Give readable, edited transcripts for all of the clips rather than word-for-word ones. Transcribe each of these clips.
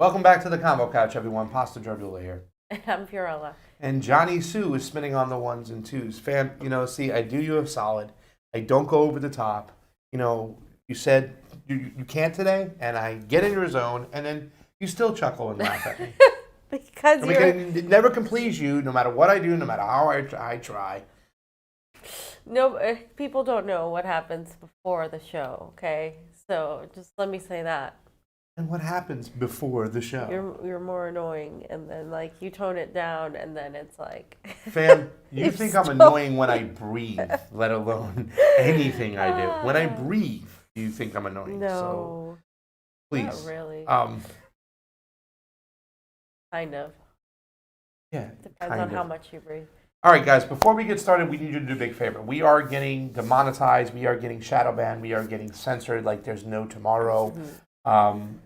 Welcome back to the Convo Couch, everyone. Pasta Jardula here. And I'm Fiorella. And Jonny Sue is spinning on the ones and twos. Fam, see, I do you a solid. I don't go over the top. You said you can't today, and I get in your zone, and then you still chuckle and laugh at me. Because it never can please you, no matter what I do, no matter how I try. No, people don't know what happens before the show, okay? So just let me say that. And what happens before the show? You're more annoying, and then you tone it down, and then it's like. Fam, you think I'm annoying when I breathe, let alone anything I do. When I breathe, you think I'm annoying. No, so, please. Not really. Kind of. Yeah. Depends on how much you breathe. All right, guys, before we get started, we need you to do a big favor. We are getting demonetized. We are getting shadow banned. We are getting censored like there's no tomorrow. Mm-hmm.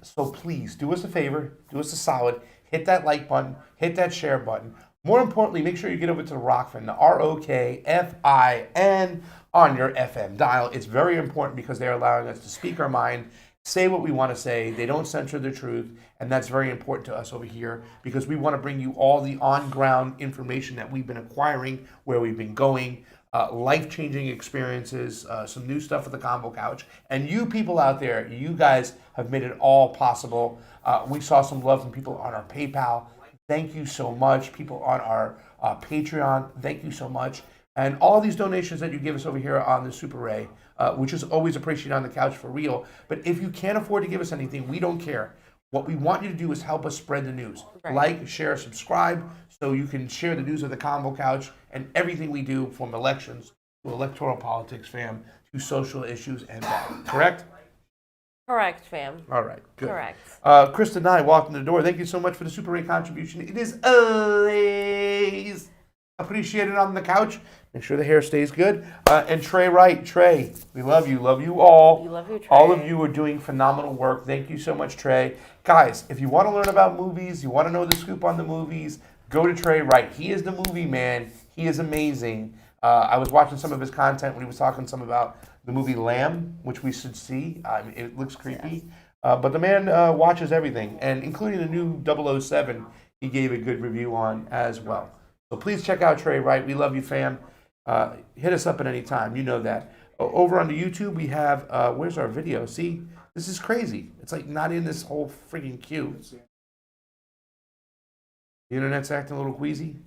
So please, do us a favor. Do us a solid. Hit that like button. Hit that share button. More importantly, make sure you get over to the Rokfin, the ROKFIN, on your FM dial. It's very important because they're allowing us to speak our mind, say what we want to say. They don't censor the truth, and that's very important to us over here because we want to bring you all the on-ground information that we've been acquiring, where we've been going, life-changing experiences, some new stuff at the Convo Couch. And you people out there, you guys have made it all possible. We saw some love from people on our PayPal. Thank you so much. People on our Patreon, thank you so much. And all these donations that you give us over here on the Super Ray, which is always appreciated on the couch for real. But if you can't afford to give us anything, we don't care. What we want you to do is help us spread the news. Right. Like, share, subscribe, so you can share the news of the Convo Couch and everything we do, from elections to electoral politics, fam, to social issues and that. Correct? Correct, fam. All right, good. Correct. Krista and I walked in the door. Thank you so much for the Super Ray contribution. It is always appreciated on the couch. Make sure the hair stays good. And Trey Wright, Trey, we love you all. We love you, Trey. All of you are doing phenomenal work. Thank you so much, Trey. Guys, if you want to learn about movies, you want to know the scoop on the movies, go to Trey Wright. He is the movie man. He is amazing. I was watching some of his content when he was talking some about the movie Lamb, which we should see. It looks creepy. Yes. But the man watches everything, and including the new 007, he gave a good review on as well. So please check out Trey Wright. We love you, fam. Hit us up at any time. You know that. Over on the YouTube, we have, where's our video? See, this is crazy. It's like not in this whole freaking queue. The internet's acting a little queasy.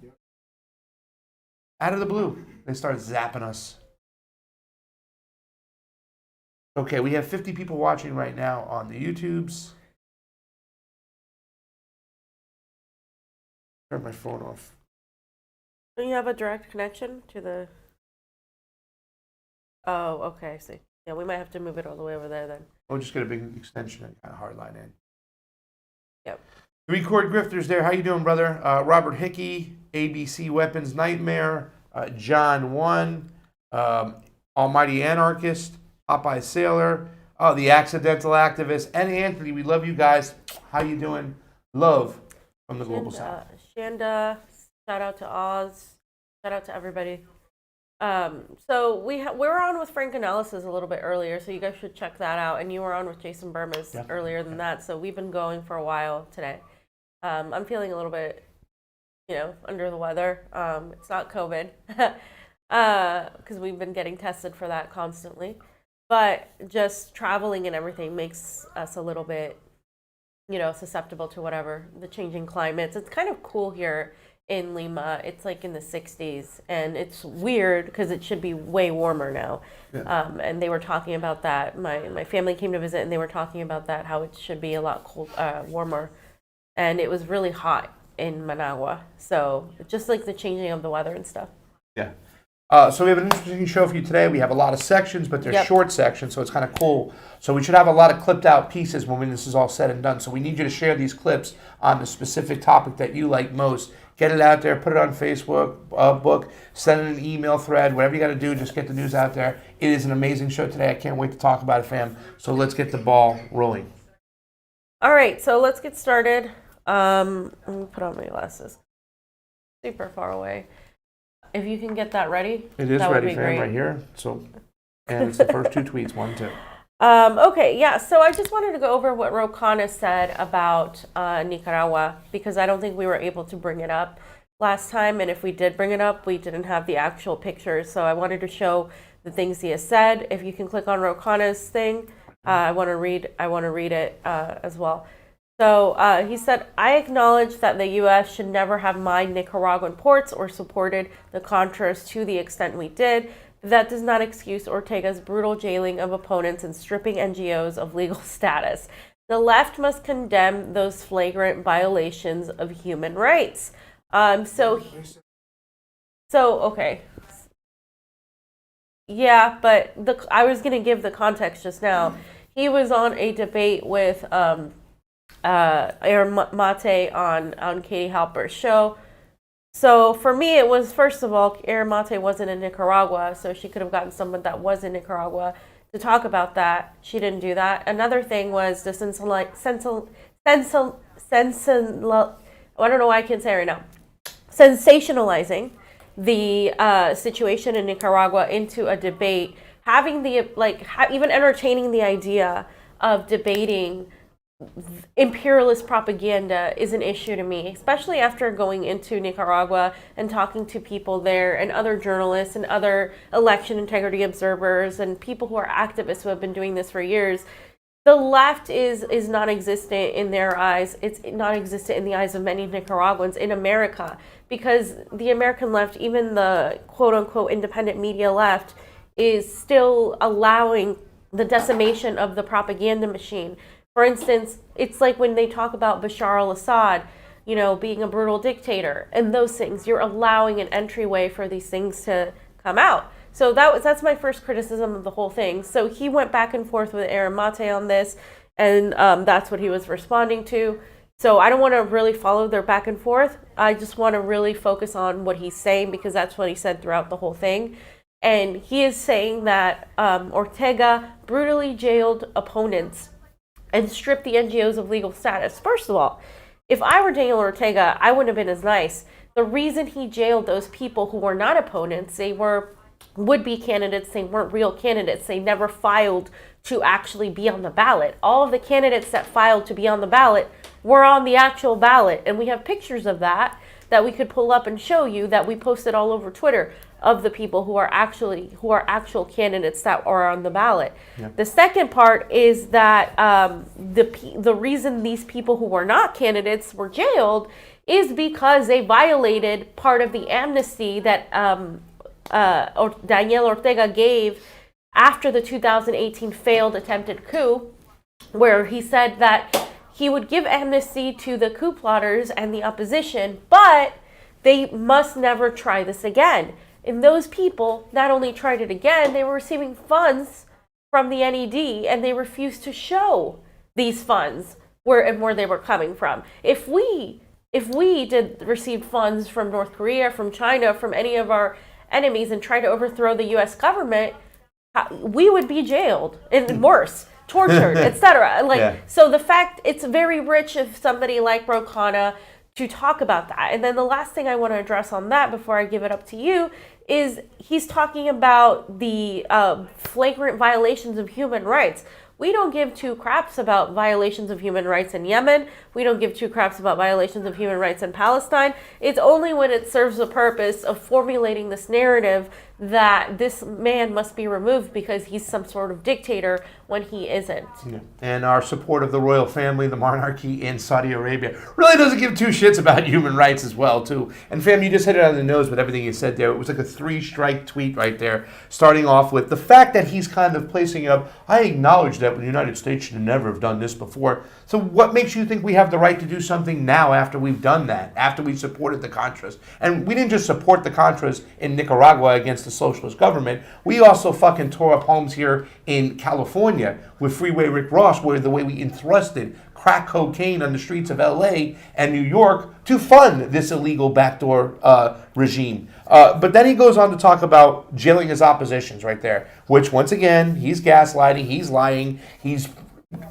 Out of the blue, they start zapping us. Okay, we have 50 people watching right now on the YouTubes. Turn my phone off. Don't you have a direct connection to the... Oh, okay, I see. Yeah, we might have to move it all the way over there then. We'll just get a big extension and kind of hard line in. Yep. Three Chord Grifters there. How you doing, brother? Robert Hickey, ABC Weapons Nightmare, John 1, Almighty Anarchist, Popeye Sailor, the Accidental Activist, and Anthony. We love you guys. How you doing? Love from the Global South. Shanda, shout out to Oz. Shout out to everybody. So we were on with Frank Analysis a little bit earlier, so you guys should check that out. And you were on with Jason Burmas earlier than that, so we've been going for a while today. I'm feeling a little bit, under the weather. It's not COVID, because we've been getting tested for that constantly. But just traveling and everything makes us a little bit, susceptible to whatever, the changing climates. It's kind of cool here in Lima. It's like in the 60s, and it's weird because it should be way warmer now. Yeah. And they were talking about that. My family came to visit, and they were talking about that, how it should be a lot warmer. And it was really hot in Managua. So just like the changing of the weather and stuff. Yeah. So we have an interesting show for you today. We have a lot of sections, but they're short sections, so it's kind of cool. So we should have a lot of clipped out pieces when this is all said and done. So we need you to share these clips on the specific topic that you like most. Get it out there, put it on Facebook, send it an email thread, whatever you got to do, just get the news out there. It is an amazing show today. I can't wait to talk about it, fam. So let's get the ball rolling. All right, so let's get started. Let me put on my glasses. Super far away. If you can get that ready, it is that ready, would be fam, great. Right here. So, and it's the first two tweets, 1, 2. Okay, yeah, so I just wanted to go over what Khanna said about Nicaragua, because I don't think we were able to bring it up last time, and if we did bring it up, we didn't have the actual pictures, so I wanted to show the things he has said. If you can click on Khanna's thing, I want to read it as well. So he said, I acknowledge that the U.S. should never have mined Nicaraguan ports or supported the Contras to the extent we did. That does not excuse Ortega's brutal jailing of opponents and stripping NGOs of legal status. The left must condemn those flagrant violations of human rights. Okay. Yeah, but I was going to give the context just now. He was on a debate with Air Mate on Katie Halper's show. So for me, it was, first of all, Air Mate wasn't in Nicaragua, so she could have gotten someone that was in Nicaragua to talk about that. She didn't do that. Another thing was the I don't know why I can't say it right now. Sensationalizing the situation in Nicaragua into a debate, having the even entertaining the idea of debating imperialist propaganda is an issue to me, especially after going into Nicaragua and talking to people there and other journalists and other election integrity observers and people who are activists who have been doing this for years. The left is non-existent in their eyes. It's non-existent in the eyes of many Nicaraguans in America, because the American left, even the quote-unquote independent media left, is still allowing the decimation of the propaganda machine. For instance, it's like when they talk about Bashar al-Assad, being a brutal dictator and those things, you're allowing an entryway for these things to come out. So that's my first criticism of the whole thing. So he went back and forth with Aaron Mate on this, and that's what he was responding to. So I don't want to really follow their back and forth. I just want to really focus on what he's saying, because that's what he said throughout the whole thing. And he is saying that Ortega brutally jailed opponents and stripped the NGOs of legal status. First of all, if I were Daniel Ortega, I wouldn't have been as nice. The reason he jailed those people who were not opponents, they were would-be candidates, they weren't real candidates, they never filed to actually be on the ballot. All of the candidates that filed to be on the ballot were on the actual ballot, and we have pictures of that we could pull up and show you, that we posted all over Twitter, of the people who are actual candidates that are on the ballot. Yep. The second part is that the reason these people who were not candidates were jailed is because they violated part of the amnesty that Daniel Ortega gave after the 2018 failed attempted coup, where he said that he would give amnesty to the coup plotters and the opposition, but they must never try this again. And those people not only tried it again, they were receiving funds from the NED, and they refused to show these funds where they were coming from. If we did receive funds from North Korea, from China, from any of our enemies, and tried to overthrow the U.S. government, we would be jailed and worse, tortured, etc. So the fact, it's very rich of somebody like Khanna to talk about that. And then the last thing I want to address on that before I give it up to you is he's talking about the flagrant violations of human rights. We don't give two craps about violations of human rights in Yemen. We don't give two craps about violations of human rights in Palestine. It's only when it serves the purpose of formulating this narrative that this man must be removed because he's some sort of dictator when he isn't. Yeah. And our support of the royal family, the monarchy in Saudi Arabia, really doesn't give two shits about human rights as well, too. And fam, you just hit it on the nose with everything you said there. It was like a 3-strike tweet right there, starting off with the fact that he's kind of placing up, I acknowledge that the United States should never have done this before. So what makes you think we have the right to do something now after we've done that, after we supported the Contras? And we didn't just support the Contras in Nicaragua against the socialist government. We also fucking tore up homes here in California with Freeway Rick Ross, where the way we entrusted crack cocaine on the streets of LA and New York to fund this illegal backdoor regime. But then he goes on to talk about jailing his oppositions right there, which once again, he's gaslighting, he's lying, he's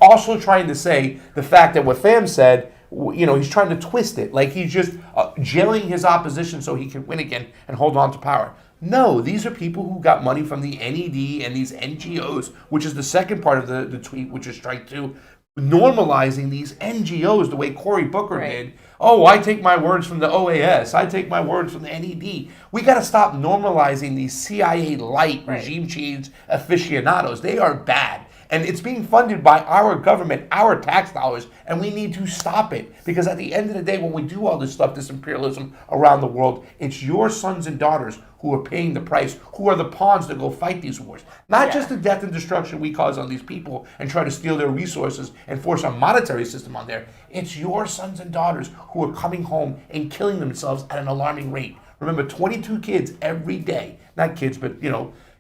also trying to say the fact that what Pham said, he's trying to twist it. Like he's just jailing his opposition so he can win again and hold on to power. No, these are people who got money from the NED and these NGOs, which is the second part of the tweet, which is strike two, normalizing these NGOs the way Cory Booker did. Oh, I take my words from the OAS. I take my words from the NED. We got to stop normalizing these CIA light regime change aficionados. They are bad. And it's being funded by our government, our tax dollars, and we need to stop it. Because at the end of the day, when we do all this stuff, this imperialism around the world, it's your sons and daughters who are paying the price, who are the pawns that go fight these wars. Not just the death and destruction we cause on these people and try to steal their resources and force our monetary system on there. It's your sons and daughters who are coming home and killing themselves at an alarming rate. Remember, 22 kids every day, not kids, but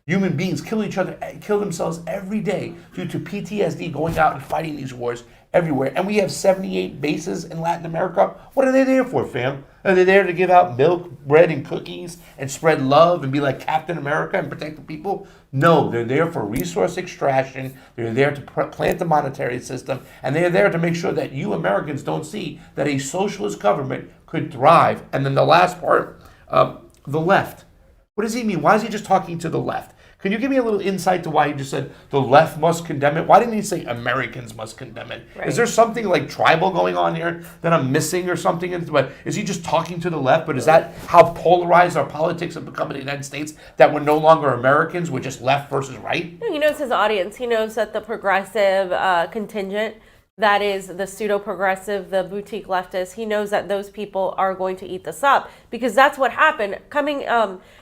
human beings kill themselves every day due to PTSD going out and fighting these wars everywhere. And we have 78 bases in Latin America. What are they there for, fam? Are they there to give out milk, bread, and cookies and spread love and be like Captain America and protect the people? No, they're there for resource extraction. They're there to plant the monetary system. And they're there to make sure that you Americans don't see that a socialist government could thrive. And then the last part, the left. What does he mean? Why is he just talking to the left? Can you give me a little insight to why he just said the left must condemn it? Why didn't he say Americans must condemn it? Right. Is there something like tribal going on here that I'm missing or something? But is he just talking to the left? But is that how polarized our politics have become in the United States, that we're no longer Americans, we're just left versus right? He knows his audience. He knows that the progressive contingent, that is the pseudo-progressive, the boutique leftists, he knows that those people are going to eat this up, because that's what happened. Coming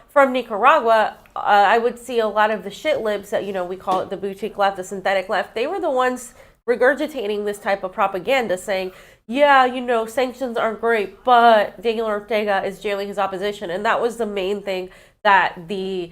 from Nicaragua, I would see a lot of the shit libs that, we call it the boutique left, the synthetic left. They were the ones regurgitating this type of propaganda, saying, yeah, sanctions aren't great, but Daniel Ortega is jailing his opposition. And that was the main thing that the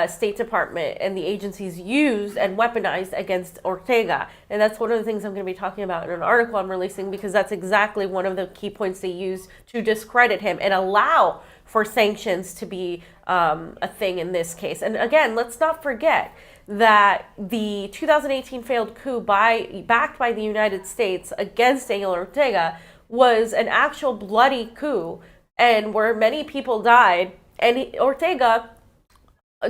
State Department and the agencies used and weaponized against Ortega. And that's one of the things I'm going to be talking about in an article I'm releasing, because that's exactly one of the key points they used to discredit him and allow for sanctions to be a thing in this case. And again, let's not forget that the 2018 failed coup backed by the United States against Daniel Ortega was an actual bloody coup, and where many people died. And Ortega,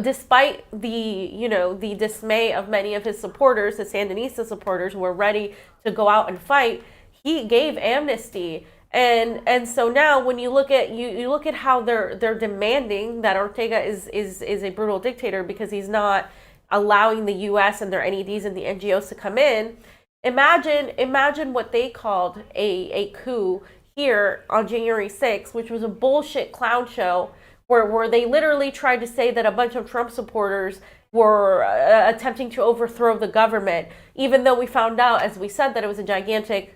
despite the dismay of many of his supporters, the Sandinista supporters who were ready to go out and fight, he gave amnesty. And so now when you look at how they're demanding that Ortega is a brutal dictator because he's not allowing the US and their NEDs and the NGOs to come in, imagine what they called a coup here on January 6th, which was a bullshit clown show where they literally tried to say that a bunch of Trump supporters were attempting to overthrow the government, even though we found out, as we said, that it was a gigantic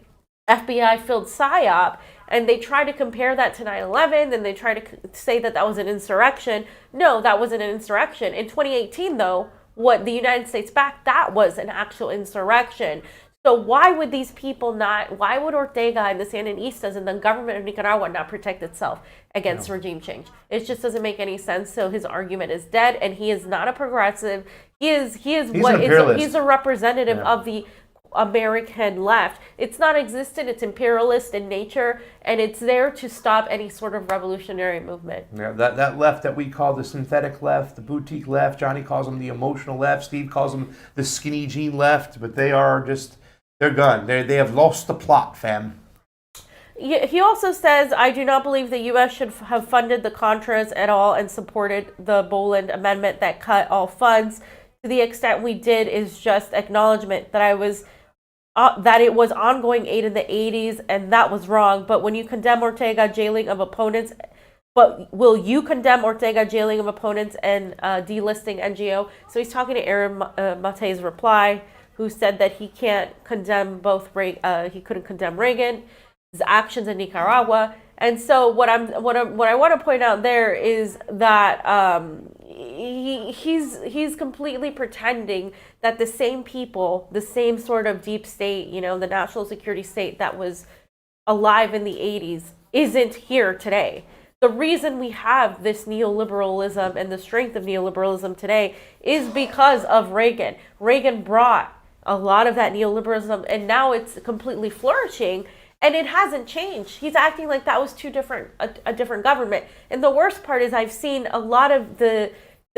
FBI-filled psyop. And they try to compare that to 9/11, and they try to say that was an insurrection. No, that wasn't an insurrection. In 2018, though, what the United States backed, that was an actual insurrection. So why would these people why would Ortega and the Sandinistas and the government of Nicaragua not protect itself against regime change? It just doesn't make any sense. So his argument is dead, and he is not a progressive. He's a representative of the American left. It's not existent, it's imperialist in nature, and it's there to stop any sort of revolutionary movement. Yeah, that left that we call the synthetic left, the boutique left, Johnny calls them the emotional left, Steve calls them the skinny jean left, but they are just, they're gone. They have lost the plot, fam. He also says, I do not believe the U.S. should have funded the Contras at all and supported the Boland Amendment that cut all funds. To the extent we did is just acknowledgement that that it was ongoing aid in the 80s, and that was wrong. But when you condemn Ortega jailing of opponents, but will you condemn Ortega jailing of opponents and delisting NGO? So he's talking to Aaron Mate's reply, who said that he can't condemn he couldn't condemn Reagan, his actions in Nicaragua. And so what I want to point out there is that he's completely pretending that the same people, the same sort of deep state, the national security state that was alive in the 80s isn't here today. The reason we have this neoliberalism and the strength of neoliberalism today is because of Reagan. Reagan brought a lot of that neoliberalism, and now it's completely flourishing. And it hasn't changed. He's acting like that was a different government. And the worst part is I've seen a lot of the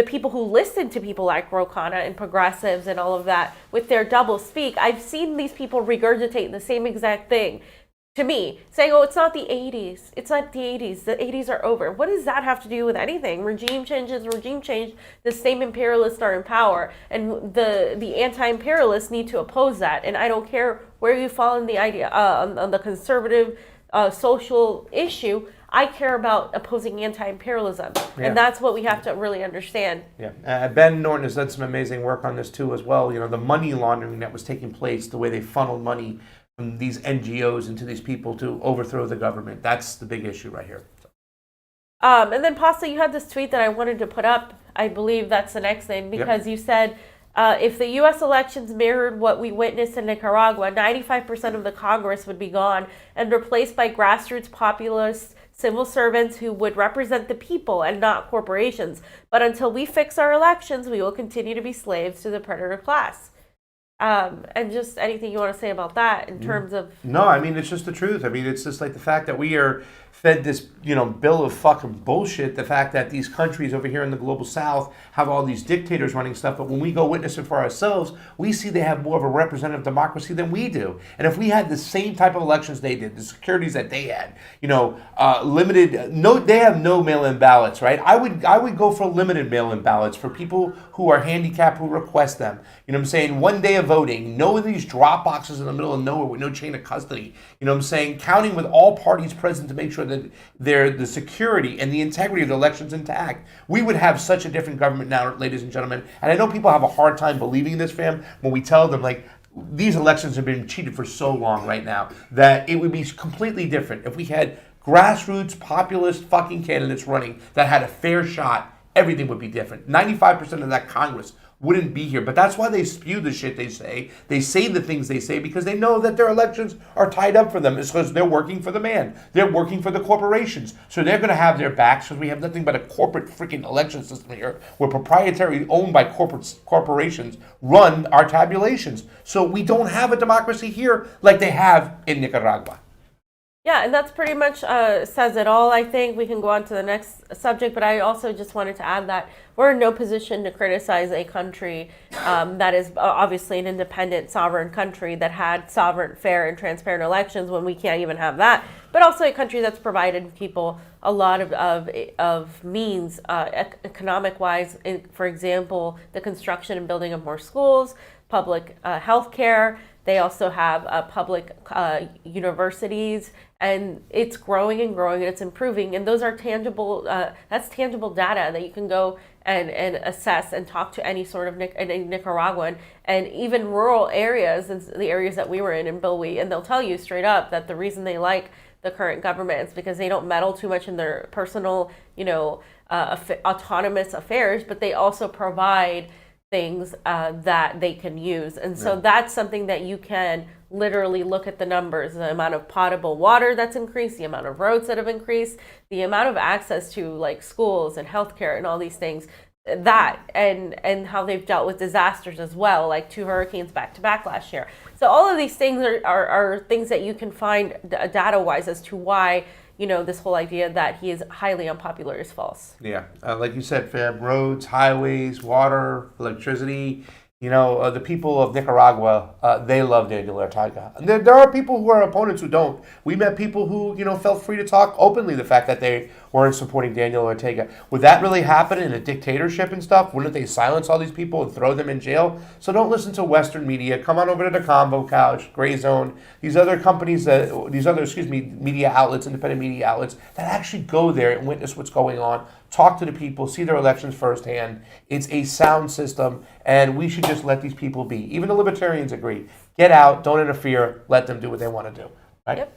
people who listen to people like Khanna and progressives and all of that with their double speak. I've seen these people regurgitate the same exact thing to me, saying, oh, it's not the 80s. It's not the 80s. The 80s are over. What does that have to do with anything? Regime change. The same imperialists are in power. And the anti-imperialists need to oppose that. And I don't care where you fall in the idea, on the conservative social issue. I care about opposing anti-imperialism. Yeah. And that's what we have to really understand. Yeah. Ben Norton has done some amazing work on this too as well. You know, the money laundering that was taking place, the way they funneled money from these NGOs into these people to overthrow the government. That's the big issue right here. And then Pasta, you had this tweet that I wanted to put up. I believe that's the next thing, because you said, if the U.S. elections mirrored what we witnessed in Nicaragua, 95% of the Congress would be gone and replaced by grassroots populist civil servants who would represent the people and not corporations. But until we fix our elections, we will continue to be slaves to the predator class. And just anything you want to say about that in terms of... No, I mean, it's just the truth. I mean, it's just like the fact that we are fed this, bill of fucking bullshit. The fact that these countries over here in the global south have all these dictators running stuff, but when we go witness it for ourselves, we see they have more of a representative democracy than we do. And if we had the same type of elections they did, the securities that they had, they have no mail-in ballots, right? I would go for limited mail-in ballots for people who are handicapped who request them. You know what I'm saying? One day of voting, no of these drop boxes in the middle of nowhere with no chain of custody. You know what I'm saying? Counting with all parties present to make sure that the security and the integrity of the election's intact. We would have such a different government now, ladies and gentlemen. And I know people have a hard time believing this, fam, when we tell them, like, these elections have been cheated for so long right now that it would be completely different if we had grassroots populist fucking candidates running that had a fair shot. Everything would be different. 95% of that Congress wouldn't be here. But that's why they spew the shit they say. They say the things they say because they know that their elections are tied up for them. It's because they're working for the man. They're working for the corporations. So they're going to have their backs because we have nothing but a corporate freaking election system here. We're proprietary, owned by corporations, run our tabulations. So we don't have a democracy here like they have in Nicaragua. Yeah, and that's pretty much says it all, I think. We can go on to the next subject, but I also just wanted to add that we're in no position to criticize a country that is obviously an independent, sovereign country that had sovereign, fair, and transparent elections when we can't even have that, but also a country that's provided people a lot of means economic-wise. For example, the construction and building of more schools, public health care. They also have public universities, and it's growing and growing, and it's improving. And those are tangible. That's tangible data that you can go and assess and talk to any sort of Nicaraguan, and even rural areas, the areas that we were in Bolivia, and they'll tell you straight up that the reason they like the current government is because they don't meddle too much in their personal, autonomous affairs, but they also provide things that they can use. And so that's something that you can literally look at the numbers, the amount of potable water that's increased, the amount of roads that have increased, the amount of access to like schools and healthcare and all these things, that and how they've dealt with disasters as well, like 2 hurricanes back to back last year. So all of these things are things that you can find data wise as to why this whole idea that he is highly unpopular is false. Yeah, like you said, fam, roads, highways, water, electricity. The people of Nicaragua, they love Daniel Ortega. And there are people who are opponents who don't. We met people who, felt free to talk openly the fact that they weren't supporting Daniel Ortega. Would that really happen in a dictatorship and stuff? Wouldn't they silence all these people and throw them in jail? So don't listen to Western media. Come on over to the Convo Couch, Gray Zone, these other companies, media outlets, independent media outlets that actually go there and witness what's going on. Talk to the people, see their elections firsthand. It's a sound system, and we should just let these people be. Even the libertarians agree. Get out, don't interfere, let them do what they want to do. Right? Yep.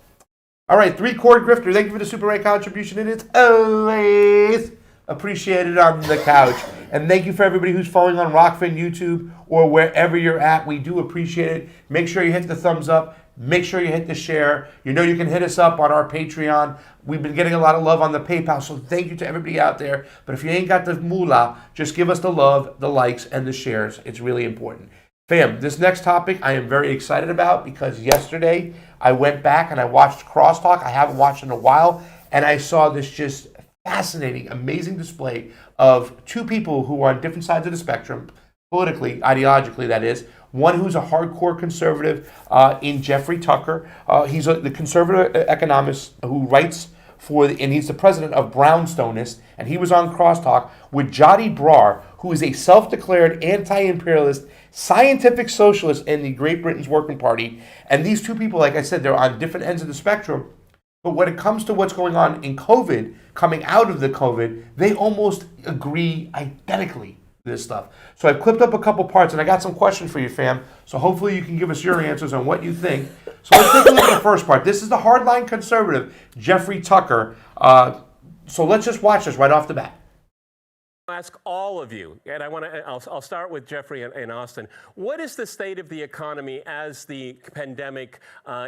All right, 3-Chord Grifter, thank you for the Super Ray contribution, and it's always appreciated on the couch. And thank you for everybody who's following on Rokfin, YouTube, or wherever you're at. We do appreciate it. Make sure you hit the thumbs up. Make sure you hit the share. You can hit us up on our Patreon. We've been getting a lot of love on the PayPal, so thank you to everybody out there. But if you ain't got the moolah, just give us the love, the likes, and the shares. It's really important. Fam, this next topic I am very excited about because yesterday I went back and I watched Crosstalk. I haven't watched in a while, and I saw this just fascinating, amazing display of two people who are on different sides of the spectrum, politically, ideologically, that is. One who's a hardcore conservative in Jeffrey Tucker. He's the conservative economist who writes and he's the president of Brownstonists, and he was on Crosstalk with Jody Brar, who is a self-declared anti-imperialist scientific socialist in the Great Britain's Working Party. And these two people, like I said, they're on different ends of the spectrum. But when it comes to what's going on in COVID, coming out of the COVID, they almost agree identically to this stuff. So I've clipped up a couple parts, and I got some questions for you, fam. So hopefully you can give us your answers on what you think. So let's take a look at the first part. This is the hardline conservative, Jeffrey Tucker. So let's just watch this right off the bat. Ask all of you, and I'll start with Jeffrey in Austin. What is the state of the economy as the pandemic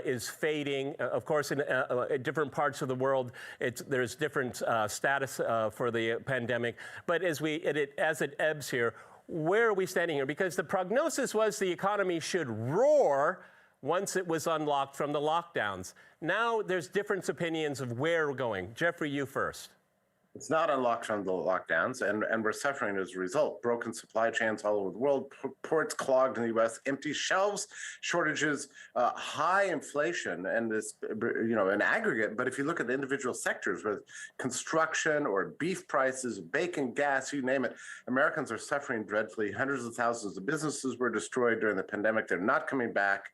is fading? Of course, in different parts of the world, there's different status for the pandemic. But as it ebbs here, where are we standing here? Because the prognosis was the economy should roar once it was unlocked from the lockdowns. Now there's different opinions of where we're going. Jeffrey, you first. It's not unlocked from the lockdowns, and we're suffering as a result. Broken supply chains all over the world, ports clogged in the U.S., empty shelves, shortages, high inflation, and this, in aggregate. But if you look at the individual sectors, with construction or beef prices, bacon, gas, you name it, Americans are suffering dreadfully. Hundreds of thousands of businesses were destroyed during the pandemic. They're not coming back.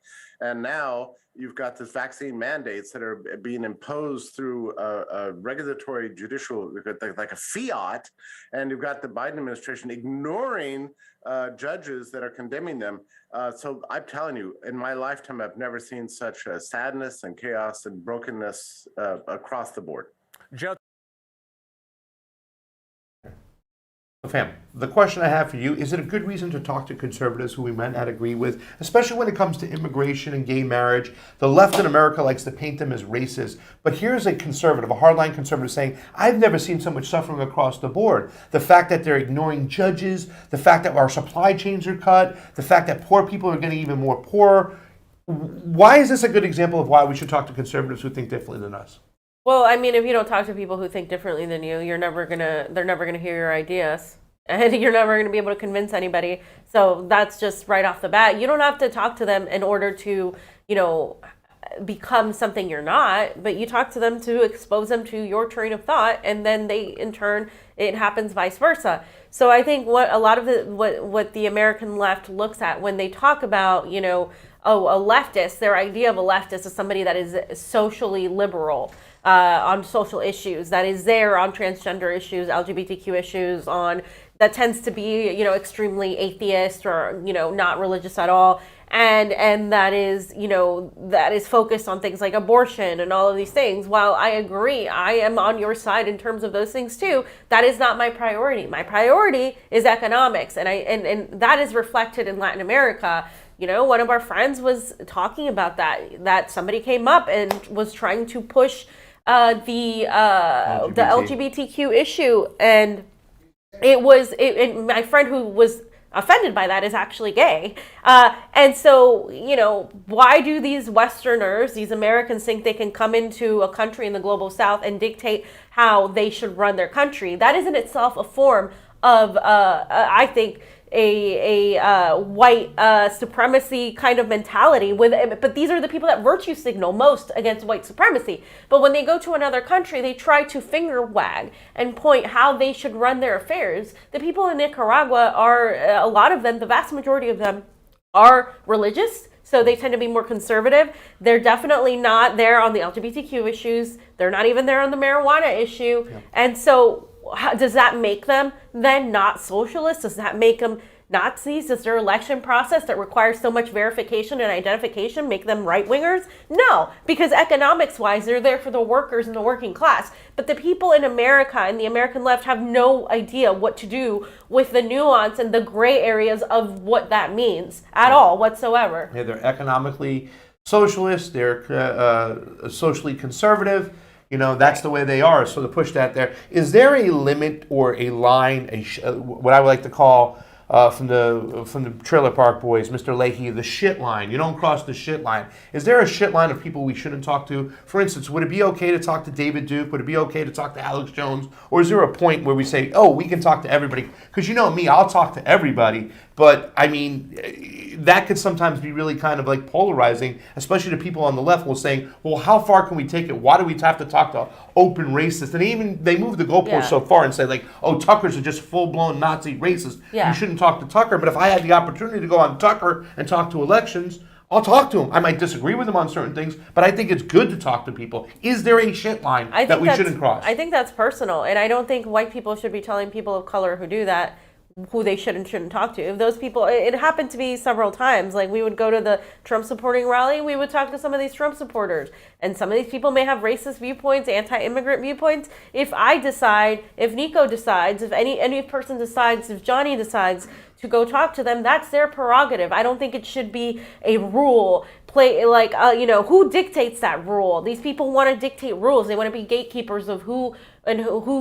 And now you've got this vaccine mandates that are being imposed through a regulatory judicial, like a fiat, and you've got the Biden administration ignoring judges that are condemning them. So I'm telling you, in my lifetime, I've never seen such sadness and chaos and brokenness across the board. Joe. Fam, the question I have for you, is it a good reason to talk to conservatives who we might not agree with, especially when it comes to immigration and gay marriage? The left in America likes to paint them as racist, but here's a conservative, a hardline conservative saying, I've never seen so much suffering across the board. The fact that they're ignoring judges, the fact that our supply chains are cut, the fact that poor people are getting even more poor. Why is this a good example of why we should talk to conservatives who think differently than us? Well, I mean, if you don't talk to people who think differently than you, they're never gonna hear your ideas, and you're never gonna be able to convince anybody. So that's just right off the bat. You don't have to talk to them in order to, become something you're not, but you talk to them to expose them to your train of thought, and then in turn, it happens vice versa. So I think what the American left looks at when they talk about, a leftist, their idea of a leftist is somebody that is socially liberal. On social issues, that is there on transgender issues, LGBTQ issues, that tends to be, extremely atheist or, not religious at all. And that is, that is focused on things like abortion and all of these things. While I agree, I am on your side in terms of those things too, that is not my priority. My priority is economics. And that is reflected in Latin America. One of our friends was talking about that somebody came up and was trying to push the LGBTQ issue, and my friend who was offended by that is actually gay, and so why do these Westerners, these Americans, think they can come into a country in the global South and dictate how they should run their country? That is in itself a form of I think a white supremacy kind of mentality but these are the people that virtue signal most against white supremacy. But when they go to another country, they try to finger wag and point how they should run their affairs. The people in Nicaragua are, a lot of them, the vast majority of them, are religious, so they tend to be more conservative. They're definitely not there on the LGBTQ issues. They're not even there on the marijuana issue. Yeah. And so does that make them then not socialists? Does that make them Nazis? Does their election process that requires so much verification and identification make them right-wingers? No, because economics-wise, they're there for the workers and the working class. But the people in America and the American left have no idea what to do with the nuance and the gray areas of what that means at all whatsoever. Yeah, they're economically socialist, they're socially conservative. That's the way they are. So to push that there, is there a limit or a line, what I would like to call from the Trailer Park Boys, Mr. Leahy, the shit line. You don't cross the shit line. Is there a shit line of people we shouldn't talk to? For instance, would it be okay to talk to David Duke? Would it be okay to talk to Alex Jones? Or is there a point where we say, oh, we can talk to everybody? Because you know me, I'll talk to everybody. But, I mean, that could sometimes be really kind of like polarizing, especially to people on the left who are saying, well, how far can we take it? Why do we have to talk to open racists? And they move the goalpost so far and say, like, oh, Tucker's are just full-blown Nazi racist. You shouldn't talk to Tucker. But if I had the opportunity to go on Tucker and talk to elections, I'll talk to him. I might disagree with him on certain things, but I think it's good to talk to people. Is there a shit line that we shouldn't cross? I think that's personal, and I don't think white people should be telling people of color who do that who they should and shouldn't talk to. If those people, it happened to me several times. Like, we would go to the Trump supporting rally, we would talk to some of these Trump supporters. And some of these people may have racist viewpoints, anti-immigrant viewpoints. If I decide, if Niko decides, if any person decides, if Jonny decides to go talk to them, that's their prerogative. I don't think it should be a rule. Who dictates that rule? These people want to dictate rules. They want to be gatekeepers of who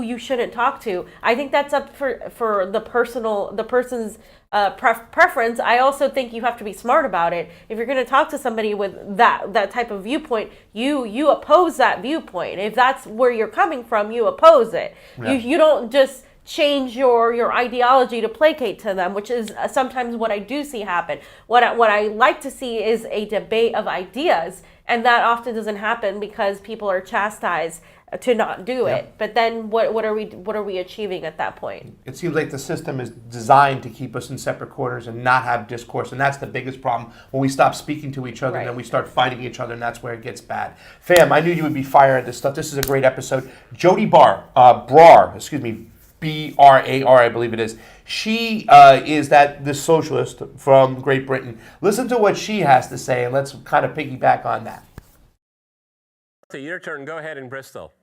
you shouldn't talk to. I think that's up for the person's preference. I also think you have to be smart about it. If you're going to talk to somebody with that type of viewpoint, you oppose that viewpoint. If that's where you're coming from, you oppose it. Yeah. You don't just change your ideology to placate to them, which is sometimes what I do see happen. What I like to see is a debate of ideas, and that often doesn't happen because people are chastised to not do it. But then what are we achieving at that point? It seems like the system is designed to keep us in separate corners and not have discourse, and that's the biggest problem. When we stop speaking to each other, and then we start fighting each other, and that's where it gets bad. Fam, I knew you would be fire at this stuff. This is a great episode. Jody Brar, B-R-A-R, I believe it is. She is this socialist from Great Britain. Listen to what she has to say, and let's kind of piggyback on that. Your turn. Go ahead in Bristol.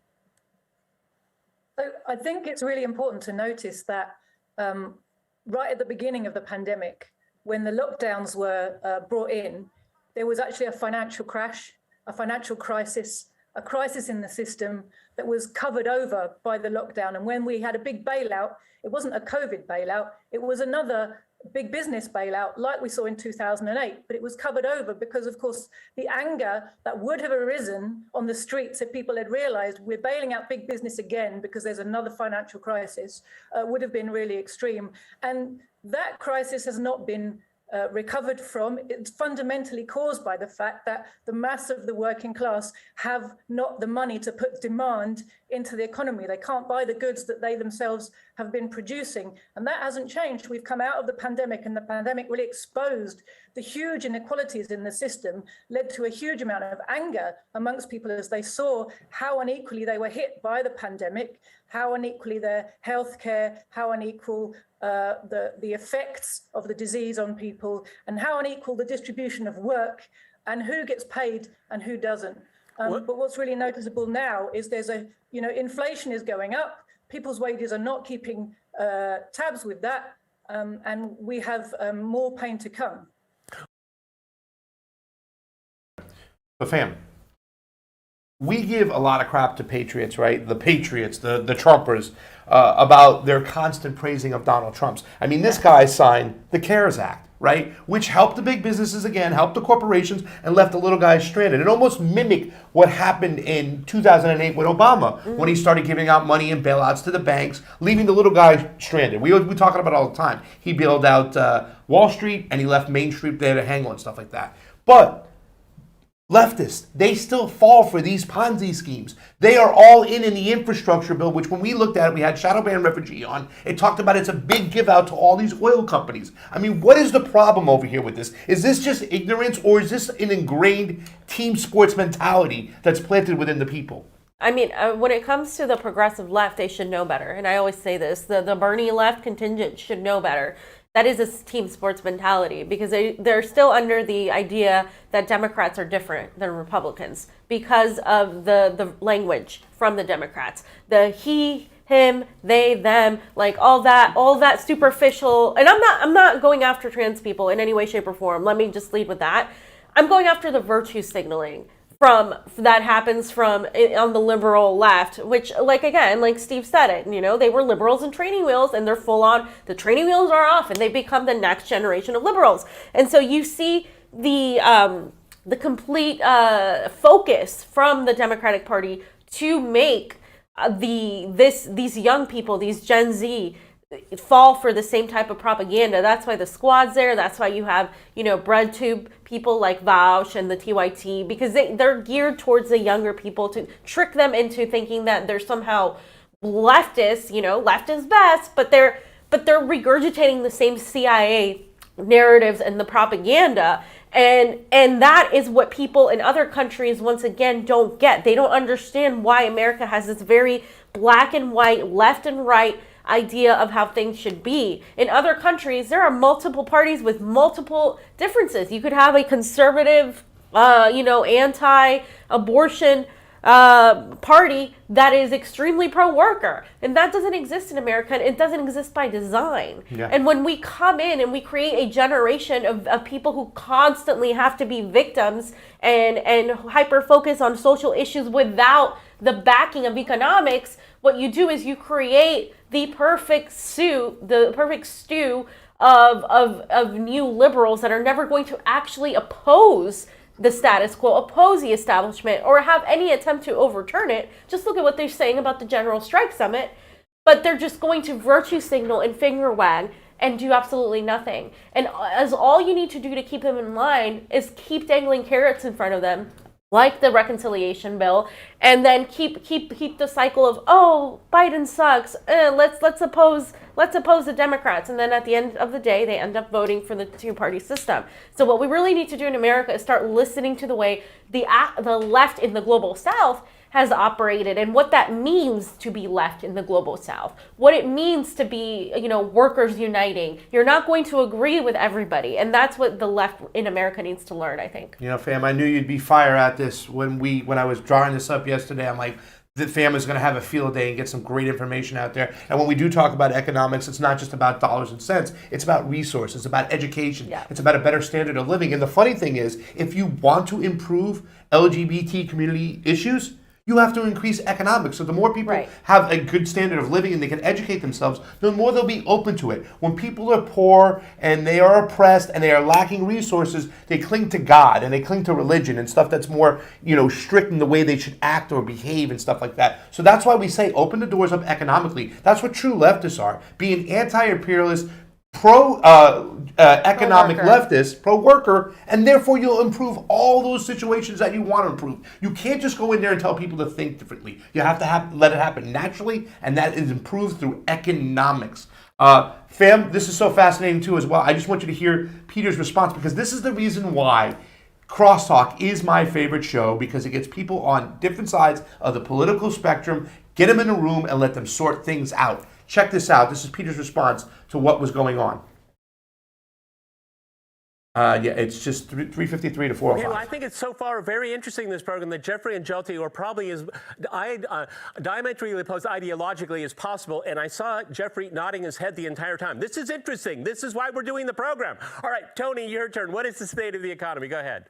So I think it's really important to notice that right at the beginning of the pandemic, when the lockdowns were brought in, there was actually a financial crash, a financial crisis, a crisis in the system that was covered over by the lockdown. And when we had a big bailout, it wasn't a COVID bailout, it was another big business bailout like we saw in 2008, but it was covered over because, of course, the anger that would have arisen on the streets if people had realized we're bailing out big business again because there's another financial crisis would have been really extreme. And that crisis has not been recovered from. It's fundamentally caused by the fact that the mass of the working class have not the money to put demand into the economy. They can't buy the goods that they themselves have been producing. And that hasn't changed. We've come out of the pandemic, and the pandemic really exposed the huge inequalities in the system, led to a huge amount of anger amongst people as they saw how unequally they were hit by the pandemic, how unequally their healthcare, how unequal the effects of the disease on people, and how unequal the distribution of work and who gets paid and who doesn't. But what's really noticeable now is inflation is going up, people's wages are not keeping tabs with that, and we have more pain to come. But fam, we give a lot of crap to patriots, right? The patriots, the Trumpers, about their constant praising of Donald Trump's. I mean, this guy signed the CARES Act, right? Which helped the big businesses again, helped the corporations, and left the little guys stranded. It almost mimicked what happened in 2008 with Obama, when he started giving out money and bailouts to the banks, leaving the little guy stranded. We talk about it all the time. He bailed out Wall Street, and he left Main Street there to hang on, stuff like that. But leftists, they still fall for these Ponzi schemes. They are all in the infrastructure bill, which when we looked at it, we had Shadow Ban Refugee on. It talked about it's a big give out to all these oil companies. I mean, what is the problem over here with this? Is this just ignorance, or is this an ingrained team sports mentality that's planted within the people? I mean, when it comes to the progressive left, they should know better. And I always say this, the Bernie left contingent should know better. That is a team sports mentality, because they're still under the idea that Democrats are different than Republicans because of the language from the Democrats. The he, him, they, them, like all that superficial. And I'm not going after trans people in any way, shape, or form. Let me just lead with that. I'm going after the virtue signaling that happens from on the liberal left, which, like, again, like Steve said it, they were liberals in training wheels, and they're full on, the training wheels are off, and they become the next generation of liberals. And so you see the complete focus from the Democratic Party to make these young people, these Gen Z, fall for the same type of propaganda. That's why the squad's there. That's why you have, bread tube people like Vaush and the TYT, because they're geared towards the younger people to trick them into thinking that they're somehow leftist, left is best, but they're regurgitating the same CIA narratives and the propaganda. And that is what people in other countries, once again, don't get. They don't understand why America has this very black and white, left and right idea of how things should be. In other countries, there are multiple parties with multiple differences. You could have a conservative, anti-abortion party that is extremely pro-worker, and that doesn't exist in America, and it doesn't exist by design. Yeah. And when we come in and we create a generation of people who constantly have to be victims and hyper focus on social issues without the backing of economics, what you do is you create the perfect stew of new liberals that are never going to actually oppose the status quo, oppose the establishment, or have any attempt to overturn it. Just look at what they're saying about the General Strike Summit, but they're just going to virtue signal and finger wag and do absolutely nothing. And as all you need to do to keep them in line is keep dangling carrots in front of them, like the reconciliation bill, and then keep the cycle of, oh, Biden sucks, let's oppose the Democrats, and then at the end of the day they end up voting for the two-party system. So what we really need to do in America is start listening to the way the left in the global South has operated, and what that means to be left in the global South, what it means to be, workers uniting. You're not going to agree with everybody, and that's what the left in America needs to learn, I think. Fam, I knew you'd be fire at this when I was drawing this up yesterday. I'm like, the fam is going to have a field day and get some great information out there. And when we do talk about economics, it's not just about dollars and cents. It's about resources, it's about education. Yeah. It's about a better standard of living. And the funny thing is, if you want to improve LGBT community issues, you have to increase economics. So the more people have a good standard of living and they can educate themselves, the more they'll be open to it. When people are poor and they are oppressed and they are lacking resources, they cling to God and they cling to religion and stuff that's more, strict in the way they should act or behave and stuff like that. So that's why we say open the doors up economically. That's what true leftists are. Being anti-imperialist, pro-economic leftist, pro-worker, and therefore you'll improve all those situations that you want to improve. You can't just go in there and tell people to think differently. You have to let it happen naturally, and that is improved through economics. Fam, this is so fascinating too as well. I just want you to hear Peter's response, because this is the reason why Crosstalk is my favorite show, because it gets people on different sides of the political spectrum, get them in a room and let them sort things out. Check this out. This is Peter's response to what was going on. It's just 3:53 to 4:05. Okay, well, I think it's so far very interesting, this program, that Jeffrey and Jyoti are probably as diametrically opposed ideologically as possible, and I saw Jeffrey nodding his head the entire time. This is interesting. This is why we're doing the program. All right, Tony, your turn. What is the state of the economy? Go ahead.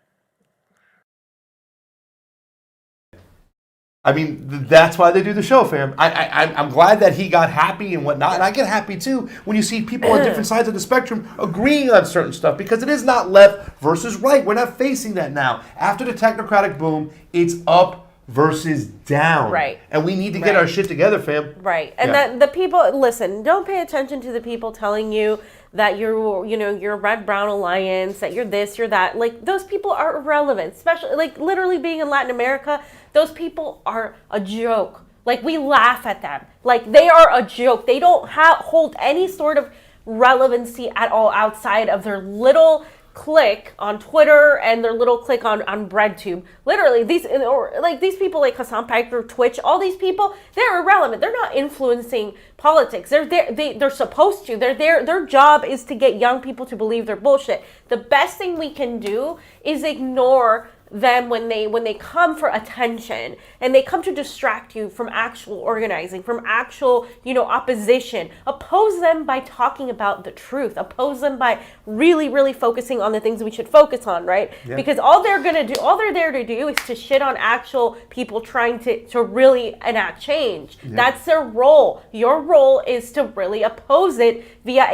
I mean, that's why they do the show, fam. I'm glad that he got happy and whatnot, and I get happy too when you see people on different sides of the spectrum agreeing on certain stuff, because it is not left versus right. We're not facing that now. After the technocratic boom, it's up versus down. Right. And we need to get our shit together, fam. Right. And that the people, listen, don't pay attention to the people telling you that you're a red-brown alliance, that you're this, you're that. Like, those people are irrelevant, especially, like, literally being in Latin America, those people are a joke. Like, we laugh at them. Like, they are a joke. They don't hold any sort of relevancy at all outside of their little click on Twitter and their little click on BreadTube. Literally, these people like Hassan Piker, Twitch, all these people, they're irrelevant. They're not influencing politics. They're supposed to. Their job is to get young people to believe their bullshit. The best thing we can do is ignore them when they come for attention and they come to distract you from actual organizing, from actual, opposition. Oppose them by talking about the truth. Oppose them by really, really focusing on the things we should focus on, right? Yeah. Because all they're there to do is to shit on actual people trying to really enact change. Yeah. That's their role. Your role is to really oppose it via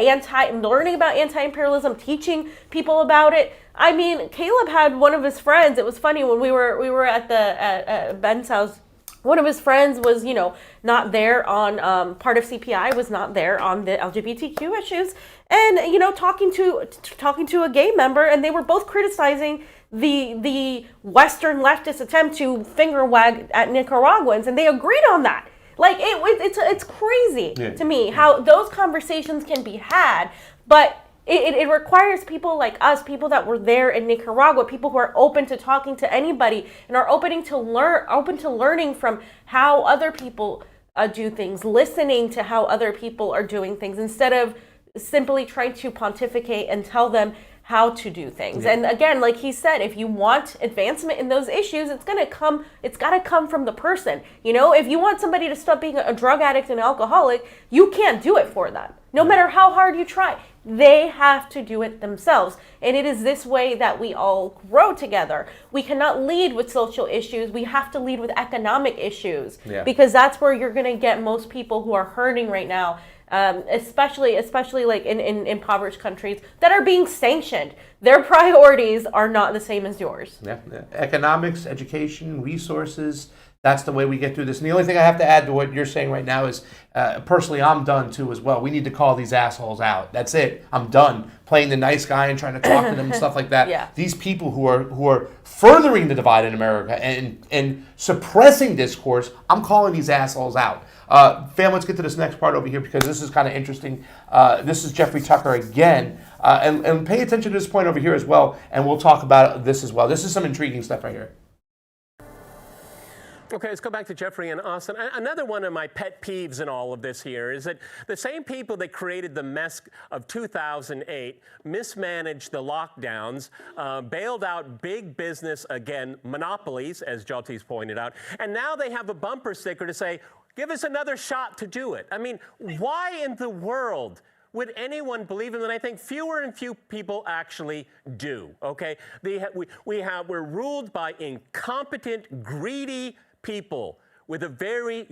learning about anti-imperialism, teaching people about it. I mean, Caleb had one of his friends. It was funny when we were at Ben's house. One of his friends was, not there on part of CPI, was not there on the LGBTQ issues, and talking to a gay member, and they were both criticizing the Western leftist attempt to finger wag at Nicaraguans, and they agreed on that. Like it's crazy to me how those conversations can be had, but. It requires people like us, people that were there in Nicaragua, people who are open to talking to anybody and are open to learning from how other people do things, listening to how other people are doing things, instead of simply trying to pontificate and tell them how to do things. Yeah. And again, like he said, if you want advancement in those issues, it's got to come from the person. If you want somebody to stop being a drug addict and alcoholic, you can't do it for them. No matter how hard you try, they have to do it themselves. And it is this way that we all grow together. We cannot lead with social issues. We have to lead with economic issues, because that's where you're going to get most people who are hurting right now, especially like in impoverished countries that are being sanctioned. Their priorities are not the same as yours. Yeah. Economics, education, resources. That's the way we get through this. And the only thing I have to add to what you're saying right now is, personally, I'm done too as well. We need to call these assholes out. That's it. I'm done playing the nice guy and trying to talk to them and stuff like that. Yeah. These people who are furthering the divide in America and suppressing discourse, I'm calling these assholes out. Fam, let's get to this next part over here because this is kind of interesting. This is Jeffrey Tucker again. And pay attention to this point over here as well, and we'll talk about this as well. This is some intriguing stuff right here. Okay, let's go back to Jeffrey and Austin. Another one of my pet peeves in all of this here is that the same people that created the mess of 2008 mismanaged the lockdowns, bailed out big business, again, monopolies, as Jyoti's pointed out, and now they have a bumper sticker to say, give us another shot to do it. I mean, why in the world would anyone believe him? And I think fewer and few people actually do, okay? We're ruled by incompetent, greedy people with a very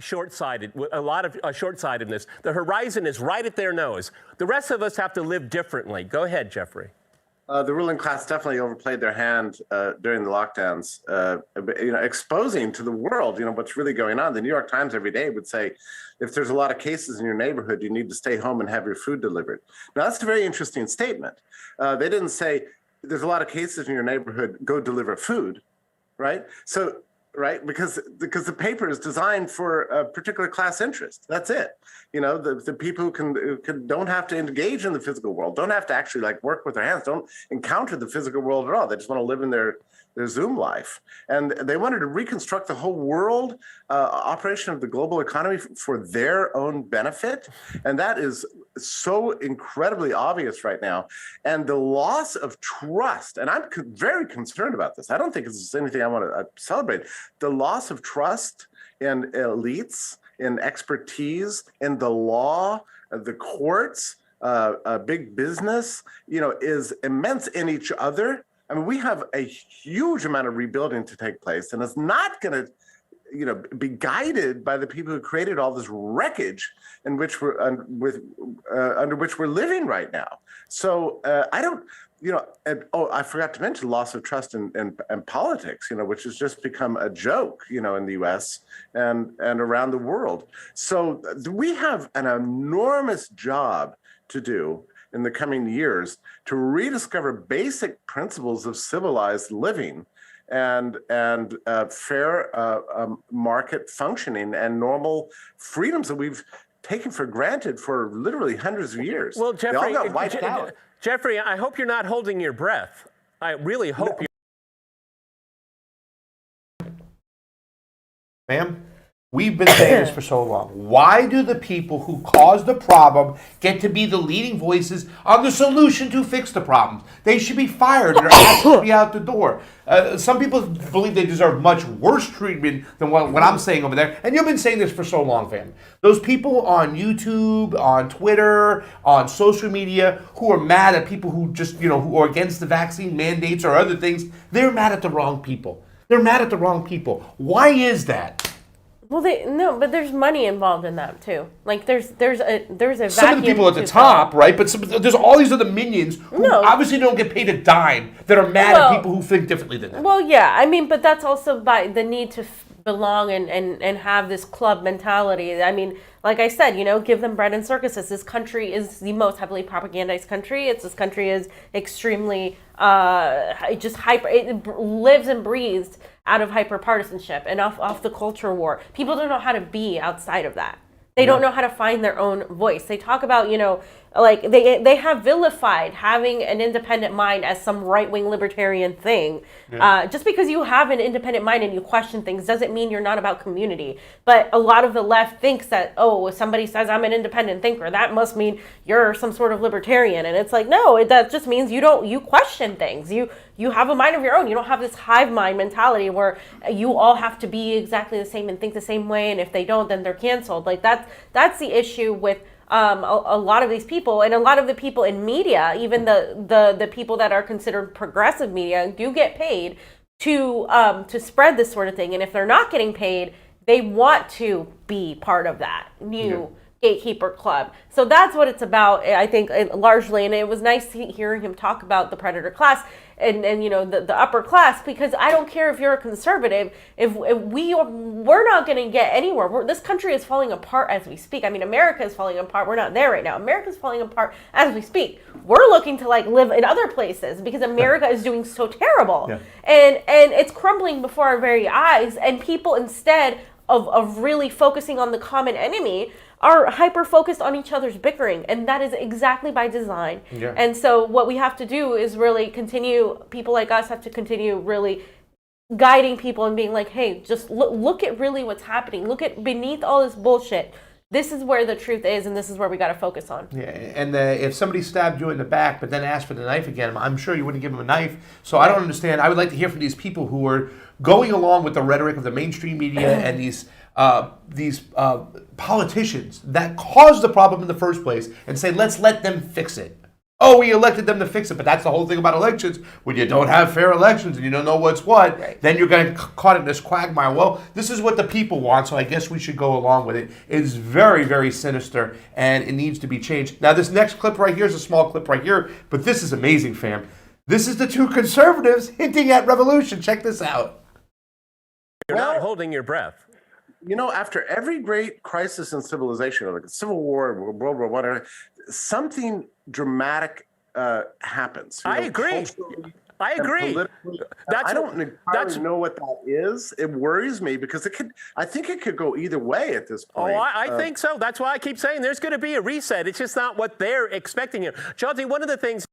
a lot of short-sightedness. The horizon is right at their nose. The rest of us have to live differently. Go ahead, Jeffrey. The ruling class definitely overplayed their hand during the lockdowns, exposing to the world, what's really going on. The New York Times every day would say, if there's a lot of cases in your neighborhood, you need to stay home and have your food delivered. Now, that's a very interesting statement. They didn't say, there's a lot of cases in your neighborhood, go deliver food, right? So, right? Because the paper is designed for a particular class interest. That's it. The people who don't have to engage in the physical world, don't have to actually work with their hands, don't encounter the physical world at all. They just want to live in their Zoom life. And they wanted to reconstruct the whole world operation of the global economy for their own benefit. And that is so incredibly obvious right now. And the loss of trust, and I'm very concerned about this. I don't think this is anything I want to celebrate. The loss of trust in elites, in expertise, in the law, the courts, big business, is immense in each other. I mean, we have a huge amount of rebuilding to take place, and it's not going to, be guided by the people who created all this wreckage in which we're under which we're living right now. So I don't, I forgot to mention loss of trust in politics, which has just become a joke, in the U.S. and around the world. So we have an enormous job to do in the coming years to rediscover basic principles of civilized living and fair market functioning and normal freedoms that we've taken for granted for literally hundreds of years. Well, Jeffrey, they all got wiped out. Jeffrey, I hope you're not holding your breath. I really hope you. Ma'am? We've been saying this for so long. Why do the people who caused the problem get to be the leading voices on the solution to fix the problems? They should be fired and their ass should be out the door. Some people believe they deserve much worse treatment than what I'm saying over there. And you've been saying this for so long, fam. Those people on YouTube, on Twitter, on social media who are mad at people who just, who are against the vaccine mandates or other things, they're mad at the wrong people. They're mad at the wrong people. Why is that? Well, but there's money involved in that too. Like there's a some of the people at the top, right? But there's all these other minions who obviously don't get paid a dime that are mad at people who think differently than them. Well, yeah, I mean, but that's also by the need to belong and have this club mentality. I mean, like I said, give them bread and circuses. This country is the most heavily propagandized country. This country is extremely just hyper. It lives and breathes out of hyper partisanship and off the culture war. People don't know how to be outside of that. They don't know how to find their own voice. They talk about, like they have vilified having an independent mind as some right-wing libertarian thing. Just because you have an independent mind and you question things doesn't mean you're not about community. But a lot of the left thinks that, if somebody says I'm an independent thinker, that must mean you're some sort of libertarian. And it's like, no, that just means you question things. You have a mind of your own. You don't have this hive mind mentality where you all have to be exactly the same and think the same way. And if they don't, then they're canceled. Like that's the issue with a lot of these people, and a lot of the people in media, even the people that are considered progressive media, do get paid to spread this sort of thing. And if they're not getting paid, they want to be part of that new gatekeeper club. So that's what it's about, I think, largely. And it was nice hearing him talk about the predator class and the upper class, because I don't care if you're a conservative, if we're not going to get anywhere. This country is falling apart as we speak. I mean, America is falling apart. We're not there right now. America's falling apart as we speak. We're looking to live in other places because America is doing so terrible. And it's crumbling before our very eyes, and people, instead of really focusing on the common enemy, are hyper-focused on each other's bickering, and that is exactly by design. And so what we have to do is really continue, people like us have to continue really guiding people and being like, hey, just look at really what's happening. Look at beneath all this bullshit. This is where the truth is, and this is where we got to focus on. Yeah, and if somebody stabbed you in the back but then asked for the knife again, I'm sure you wouldn't give them a knife. So I don't understand. I would like to hear from these people who are going along with the rhetoric of the mainstream media and these politicians that caused the problem in the first place and say, let's let them fix it. Oh, we elected them to fix it, but that's the whole thing about elections. When you don't have fair elections and you don't know what's what, then you're going to caught in this quagmire. Well, this is what the people want, so I guess we should go along with it. It's very, very sinister, and it needs to be changed. Now, this next clip right here is a small clip right here, but this is amazing, fam. This is the two conservatives hinting at revolution. Check this out. You're not holding your breath. After every great crisis in civilization, like a civil war, World War whatever, something dramatic happens. I agree. I agree. I don't entirely know what that is. It worries me because I think it could go either way at this point. Oh, I think so. That's why I keep saying there's going to be a reset. It's just not what they're expecting. Jonty, one of the things.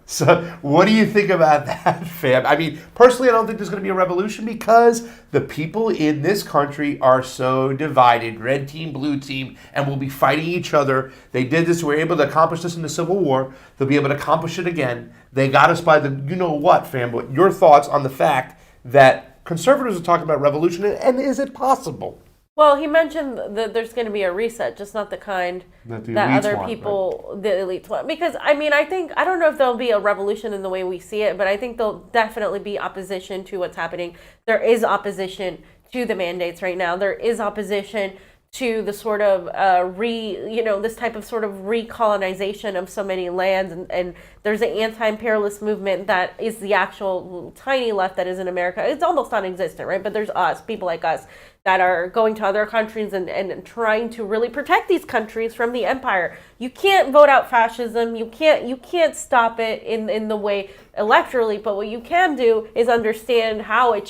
So what do you think about that, fam? I mean, personally, I don't think there's going to be a revolution because the people in this country are so divided, red team, blue team, and will be fighting each other. They did this. We were able to accomplish this in the Civil War. They'll be able to accomplish it again. They got us by the you-know-what, fam. But your thoughts on the fact that conservatives are talking about revolution, and is it possible? Well, he mentioned that there's going to be a reset, just not the kind that other people, the elites want. Because, I mean, I don't know if there'll be a revolution in the way we see it, but I think there'll definitely be opposition to what's happening. There is opposition to the mandates right now. There is opposition to the sort of this type of sort of recolonization of so many lands, and there's an anti-imperialist movement that is the actual tiny left that is in America. It's almost non-existent, right? But there's us, people like us, that are going to other countries and trying to really protect these countries from the empire. You can't vote out fascism. You can't stop it in the way electorally. But what you can do is understand how a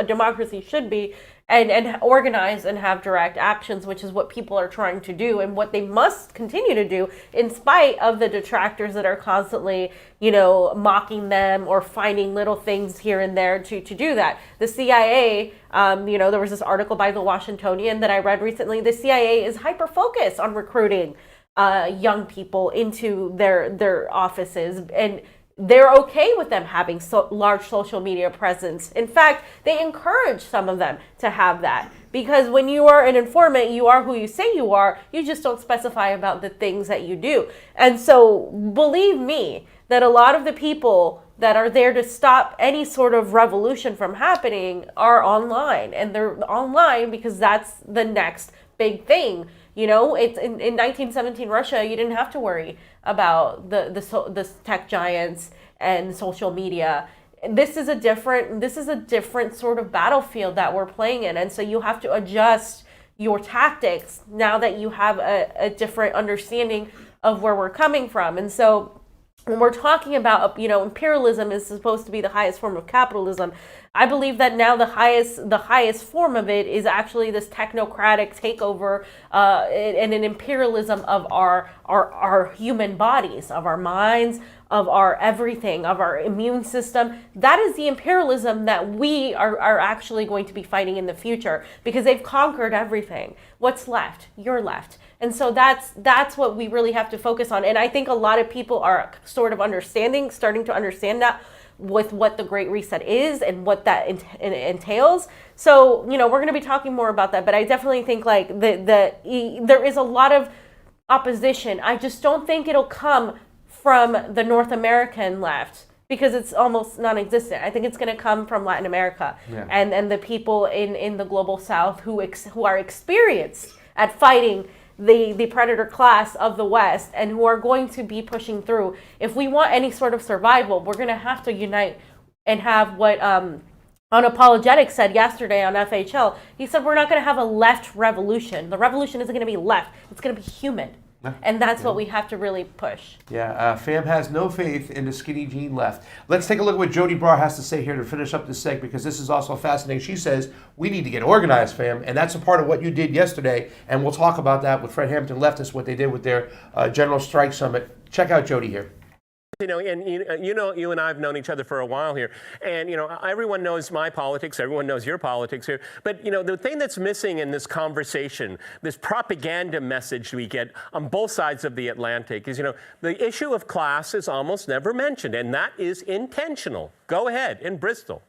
democracy should be, and organize and have direct actions, which is what people are trying to do and what they must continue to do in spite of the detractors that are constantly, mocking them or finding little things here and there to do that. The CIA, there was this article by the Washingtonian that I read recently. The CIA is hyper-focused on recruiting young people into their offices, and they're okay with them having large social media presence. In fact, they encourage some of them to have that, because when you are an informant, you are who you say you are. You just don't specify about the things that you do. And so believe me that a lot of the people that are there to stop any sort of revolution from happening are online, and they're online because that's the next big thing. It's in 1917 Russia, you didn't have to worry about the tech giants and social media. This is a different sort of battlefield that we're playing in, and so you have to adjust your tactics now that you have a different understanding of where we're coming from. And so when we're talking about, imperialism is supposed to be the highest form of capitalism, I believe that now the highest form of it is actually this technocratic takeover and an imperialism of our human bodies, of our minds, of our everything, of our immune system. That is the imperialism that we are actually going to be fighting in the future, because they've conquered everything. What's left? You're left. And so that's what we really have to focus on. And I think a lot of people are sort of starting to understand that, with what the Great Reset is and what that entails. So, we're going to be talking more about that, but I definitely think there is a lot of opposition. I just don't think it'll come from the North American left, because it's almost non-existent. I think it's going to come from Latin America and the people in the global South who are experienced at fighting the predator class of the West, and who are going to be pushing through. If we want any sort of survival, we're going to have to unite and have what Unapologetic said yesterday on FHL. He said we're not going to have a left revolution. The revolution isn't going to be left. It's going to be human. And that's what we have to really push. Fam has no faith in the skinny jean left. Let's take a look at what Jody Barr has to say here to finish up this segment, because this is also fascinating. She says, we need to get organized, fam. And that's a part of what you did yesterday. And we'll talk about that with Fred Hampton Leftists, what they did with their General Strike Summit. Check out Jody here. And you and I have known each other for a while here, and everyone knows my politics, everyone knows your politics here. But the thing that's missing in this conversation, this propaganda message we get on both sides of the Atlantic, is the issue of class is almost never mentioned, and that is intentional. Go ahead in Bristol.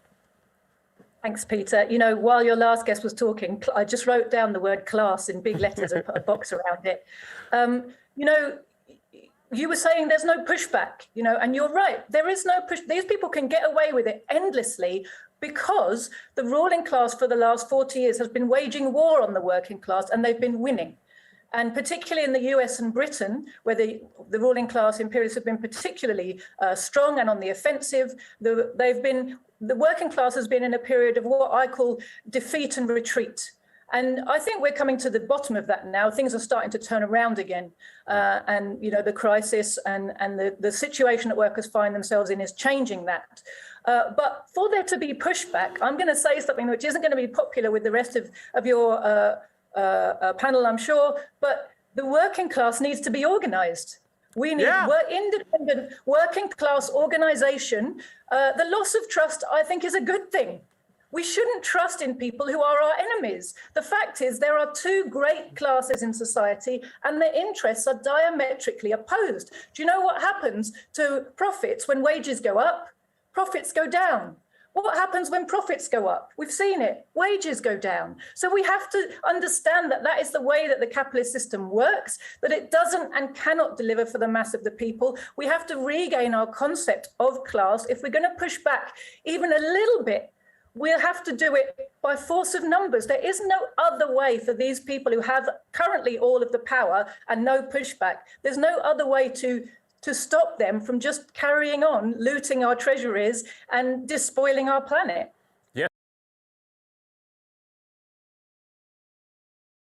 Thanks, Peter. While your last guest was talking, I just wrote down the word class in big letters and put a box around it. You were saying there's no pushback, and you're right. There is no push. These people can get away with it endlessly because the ruling class for the last 40 years has been waging war on the working class, and they've been winning. And particularly in the US and Britain, where the ruling class imperialists have been particularly strong and on the offensive, the working class has been in a period of what I call defeat and retreat. And I think we're coming to the bottom of that now. Things are starting to turn around again. And the crisis and the situation that workers find themselves in is changing that. But for there to be pushback, I'm going to say something which isn't going to be popular with the rest of your panel, I'm sure, but the working class needs to be organized. We need independent working class organization. The loss of trust, I think, is a good thing. We shouldn't trust in people who are our enemies. The fact is there are two great classes in society and their interests are diametrically opposed. Do you know what happens to profits when wages go up? Profits go down. What happens when profits go up? We've seen it. Wages go down. So we have to understand that that is the way that the capitalist system works, that it doesn't and cannot deliver for the mass of the people. We have to regain our concept of class. If we're going to push back even a little bit, we'll have to do it by force of numbers. There is no other way for these people who have currently all of the power and no pushback. There's no other way to stop them from just carrying on looting our treasuries and despoiling our planet.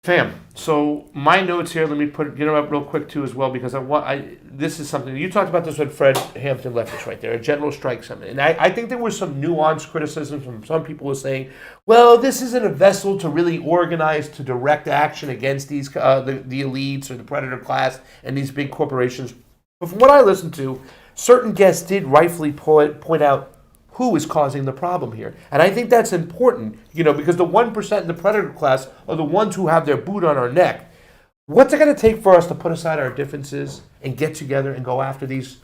Fam, so my notes here, let me get them up real quick too as well, because this is something, you talked about this when Fred Hampton left us right there, a general strike summit. And I think there was some nuanced criticism from some people who were saying, well, this isn't a vessel to really organize to direct action against these the elites or the predator class and these big corporations. But from what I listened to, certain guests did rightfully point out who is causing the problem here. And I think that's important, because the 1% in the predator class are the ones who have their boot on our neck. What's it going to take for us to put aside our differences and get together and go after these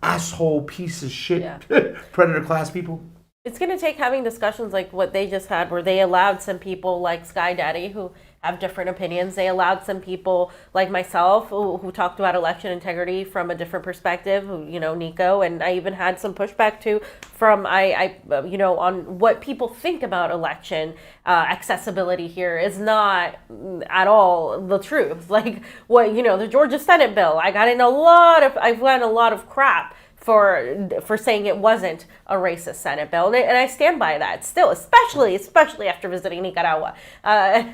asshole piece of shit predator class people? It's going to take having discussions like what they just had, where they allowed some people like Sky Daddy who have different opinions. They allowed some people like myself who talked about election integrity from a different perspective, Niko, and I even had some pushback too from on what people think about election accessibility here is not at all the truth. Like what, the Georgia Senate bill, I've gotten a lot of crap for saying it wasn't a racist Senate bill, and I stand by that still, especially after visiting Nicaragua,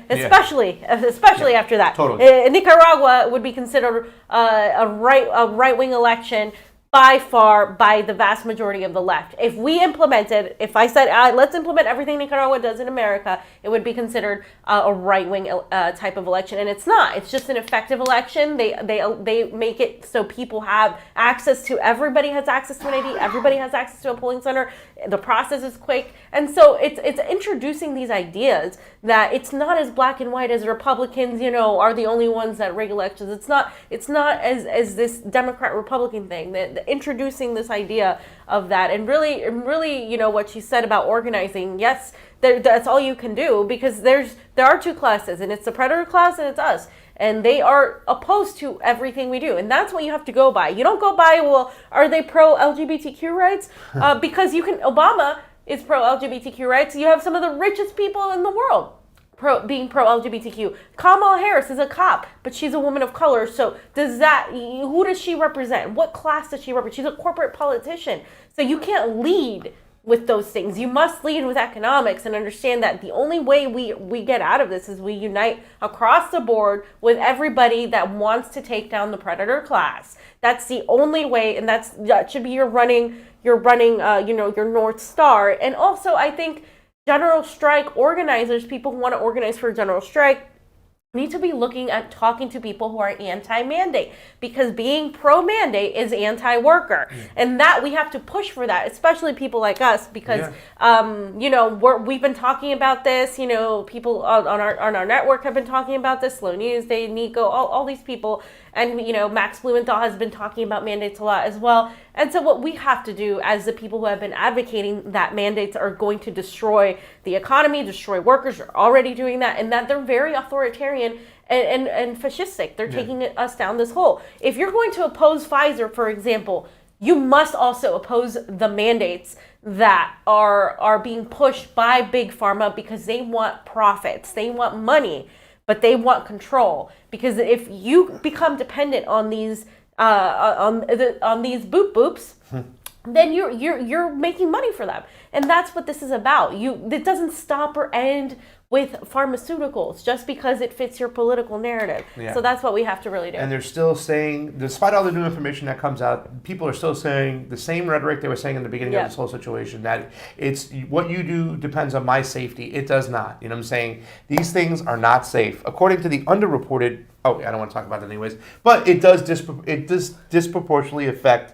especially after that. Totally. Nicaragua would be considered a right-wing election by far by the vast majority of the left. If I said let's implement everything Nicaragua does in America, it would be considered a right-wing type of election, and it's not. It's just an effective election. They make it so people have access to. Everybody has access to an ID. Everybody has access to a polling center. The process is quick, and so it's introducing these ideas that it's not as black and white as Republicans, are the only ones that rig elections. It's not as this Democrat-Republican thing. That introducing this idea of that, and really, what she said about organizing. Yes, that's all you can do, because there are two classes, and it's the predator class and it's us. And they are opposed to everything we do. And that's what you have to go by. You don't go by, well, are they pro-LGBTQ rights? Because Obama is pro-LGBTQ rights. You have some of the richest people in the world being pro-LGBTQ. Kamala Harris is a cop, but she's a woman of color. So who does she represent? What class does she represent? She's a corporate politician. So you can't lead with those things. You must lead with economics and understand that the only way we get out of this is we unite across the board with everybody that wants to take down the predator class. That's the only way, and that should be your North Star. And also, I think general strike organizers, people who want to organize for a general strike, need to be looking at talking to people who are anti-mandate, because being pro-mandate is anti-worker, and that we have to push for that, especially people like us, because we've been talking about this. People on our network have been talking about this. Slow News Day, Niko, all these people, and Max Blumenthal has been talking about mandates a lot as well. And so what we have to do as the people who have been advocating that mandates are going to destroy the economy, destroy workers, are already doing that, and that they're very authoritarian and fascistic. They're taking us down this hole. If you're going to oppose Pfizer, for example, you must also oppose the mandates that are being pushed by Big Pharma, because they want profits, they want money, but they want control. Because if you become dependent on these boop boops, then you're making money for them, and that's what this is about. It doesn't stop or end with pharmaceuticals just because it fits your political narrative. Yeah. So that's what we have to really do. And they're still saying, despite all the new information that comes out, people are still saying the same rhetoric they were saying in the beginning of this whole situation, that it's what you do depends on my safety. It does not. You know what I'm saying? These things are not safe. According to the underreported, I don't want to talk about that anyways, but it does disproportionately affect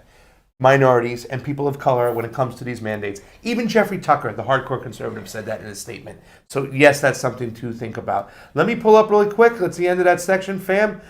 minorities and people of color when it comes to these mandates. Even Jeffrey Tucker, the hardcore conservative, said that in his statement. So yes, that's something to think about. Let me pull up really quick. That's the end of that section, fam.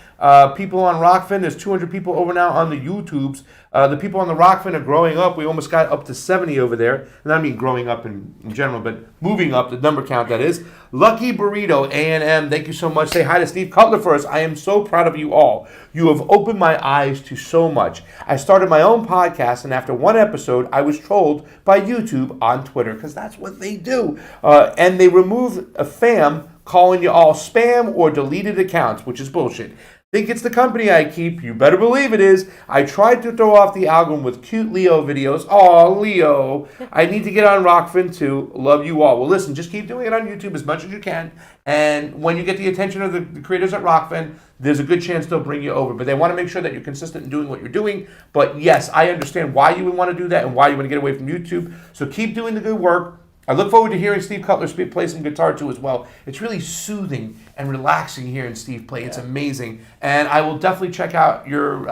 People on Rokfin, there's 200 people over now on the YouTubes. The people on the Rokfin are growing up. We almost got up to 70 over there. And I mean growing up in general, but moving up, the number count that is. Lucky Burrito, A&M, thank you so much. Say hi to Steve Cutler for us. I am so proud of you all. You have opened my eyes to so much. I started my own podcast, and after one episode, I was trolled by YouTube on Twitter, because that's what they do. And they removed a fam calling you all spam or deleted accounts, which is bullshit. Think it's the company I keep? You better believe it is. I tried to throw off the algorithm with cute Leo videos. Aw, Leo. I need to get on Rokfin too. Love you all. Well, listen, just keep doing it on YouTube as much as you can. And when you get the attention of the creators at Rokfin, there's a good chance they'll bring you over. But they want to make sure that you're consistent in doing what you're doing. But yes, I understand why you would want to do that and why you want to get away from YouTube. So keep doing the good work. I look forward to hearing Steve Cutler play some guitar too as well. It's really soothing and relaxing hearing Steve play. It's amazing, and I will definitely check out your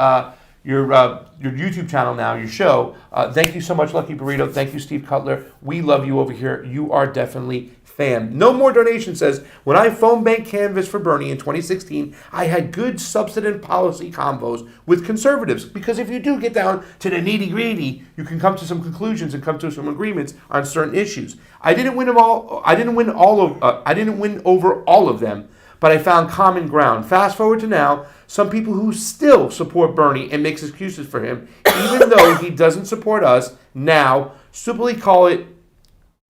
YouTube channel now, your show. Thank you so much, Lucky Burrito. Thank you, Steve Cutler. We love you over here. You are definitely fam. No More Donation says, when I phone bank canvassed for Bernie in 2016, I had good substantive policy convos with conservatives, because if you do get down to the nitty gritty, you can come to some conclusions and come to some agreements on certain issues. I didn't win over all of them, but I found common ground. Fast forward to now, some people who still support Bernie and makes excuses for him, even though he doesn't support us, now simply call it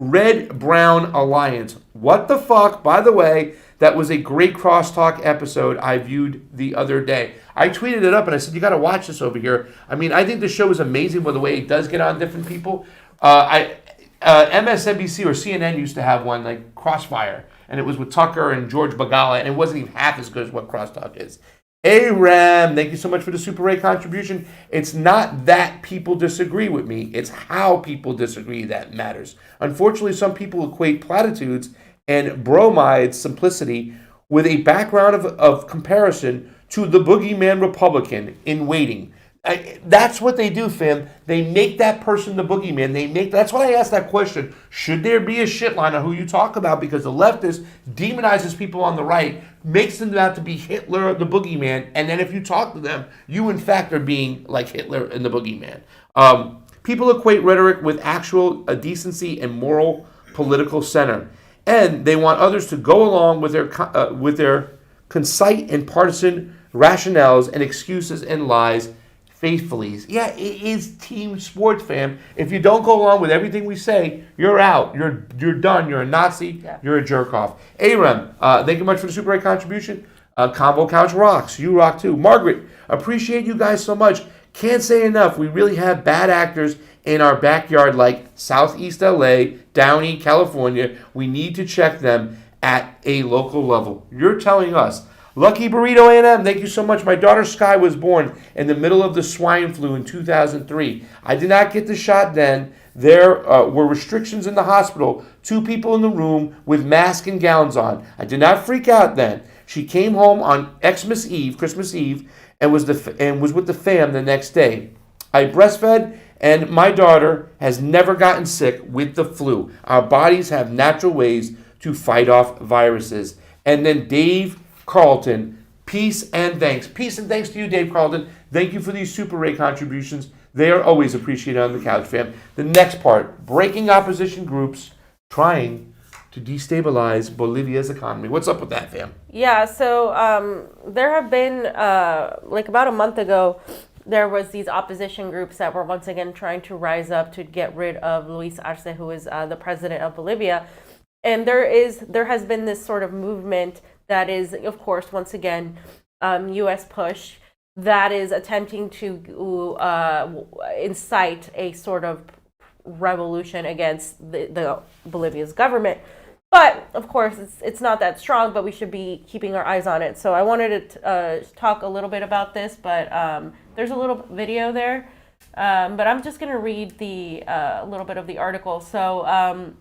Red-Brown Alliance. What the fuck? By the way, that was a great crosstalk episode I viewed the other day. I tweeted it up and I said, you got to watch this over here. I mean, I think the show is amazing by the way it does get on different people. MSNBC or CNN used to have one, like Crossfire, and it was with Tucker and George Bagala, and it wasn't even half as good as what Crosstalk is. Ram, thank you so much for the Super Ray contribution. It's not that people disagree with me. It's how people disagree that matters. Unfortunately, some people equate platitudes and bromide simplicity with a background of comparison to the boogeyman Republican in waiting. That's what they do, fam. They make that person the boogeyman. That's why I asked that question. Should there be a shit line on who you talk about? Because the leftist demonizes people on the right, makes them out to be Hitler, the boogeyman, and then if you talk to them, you in fact are being like Hitler and the boogeyman. People equate rhetoric with actual decency and moral political center, and they want others to go along with their concise and partisan rationales and excuses and lies faithfully. Yeah, it is team sports, fam. If you don't go along with everything we say, you're out. You're done. You're a Nazi. Yeah. You're a jerk off. Aram, thank you much for the Super Great contribution. Convo Couch rocks. You rock too. Margaret, appreciate you guys so much. Can't say enough. We really have bad actors in our backyard like Southeast LA, Downey, California. We need to check them at a local level. You're telling us. Lucky Burrito A&M, thank you so much. My daughter Sky was born in the middle of the swine flu in 2003. I did not get the shot then. There were restrictions in the hospital. 2 people in the room with masks and gowns on. I did not freak out then. She came home on Xmas Eve, Christmas Eve, and was with the fam the next day. I breastfed, and my daughter has never gotten sick with the flu. Our bodies have natural ways to fight off viruses. And then Dave Carlton, peace and thanks. Peace and thanks to you, Dave Carlton. Thank you for these Super Ray contributions. They are always appreciated on the couch, fam. The next part, breaking opposition groups trying to destabilize Bolivia's economy. What's up with that, fam? Yeah, so there have been, like about a month ago, there was these opposition groups that were once again trying to rise up to get rid of Luis Arce, who is the president of Bolivia. And there has been this sort of movement that is, of course, once again, U.S. push that is attempting to incite a sort of revolution against the Bolivia's government. But, of course, it's not that strong, but we should be keeping our eyes on it. So I wanted to talk a little bit about this, but there's a little video there. But I'm just going to read the little bit of the article. So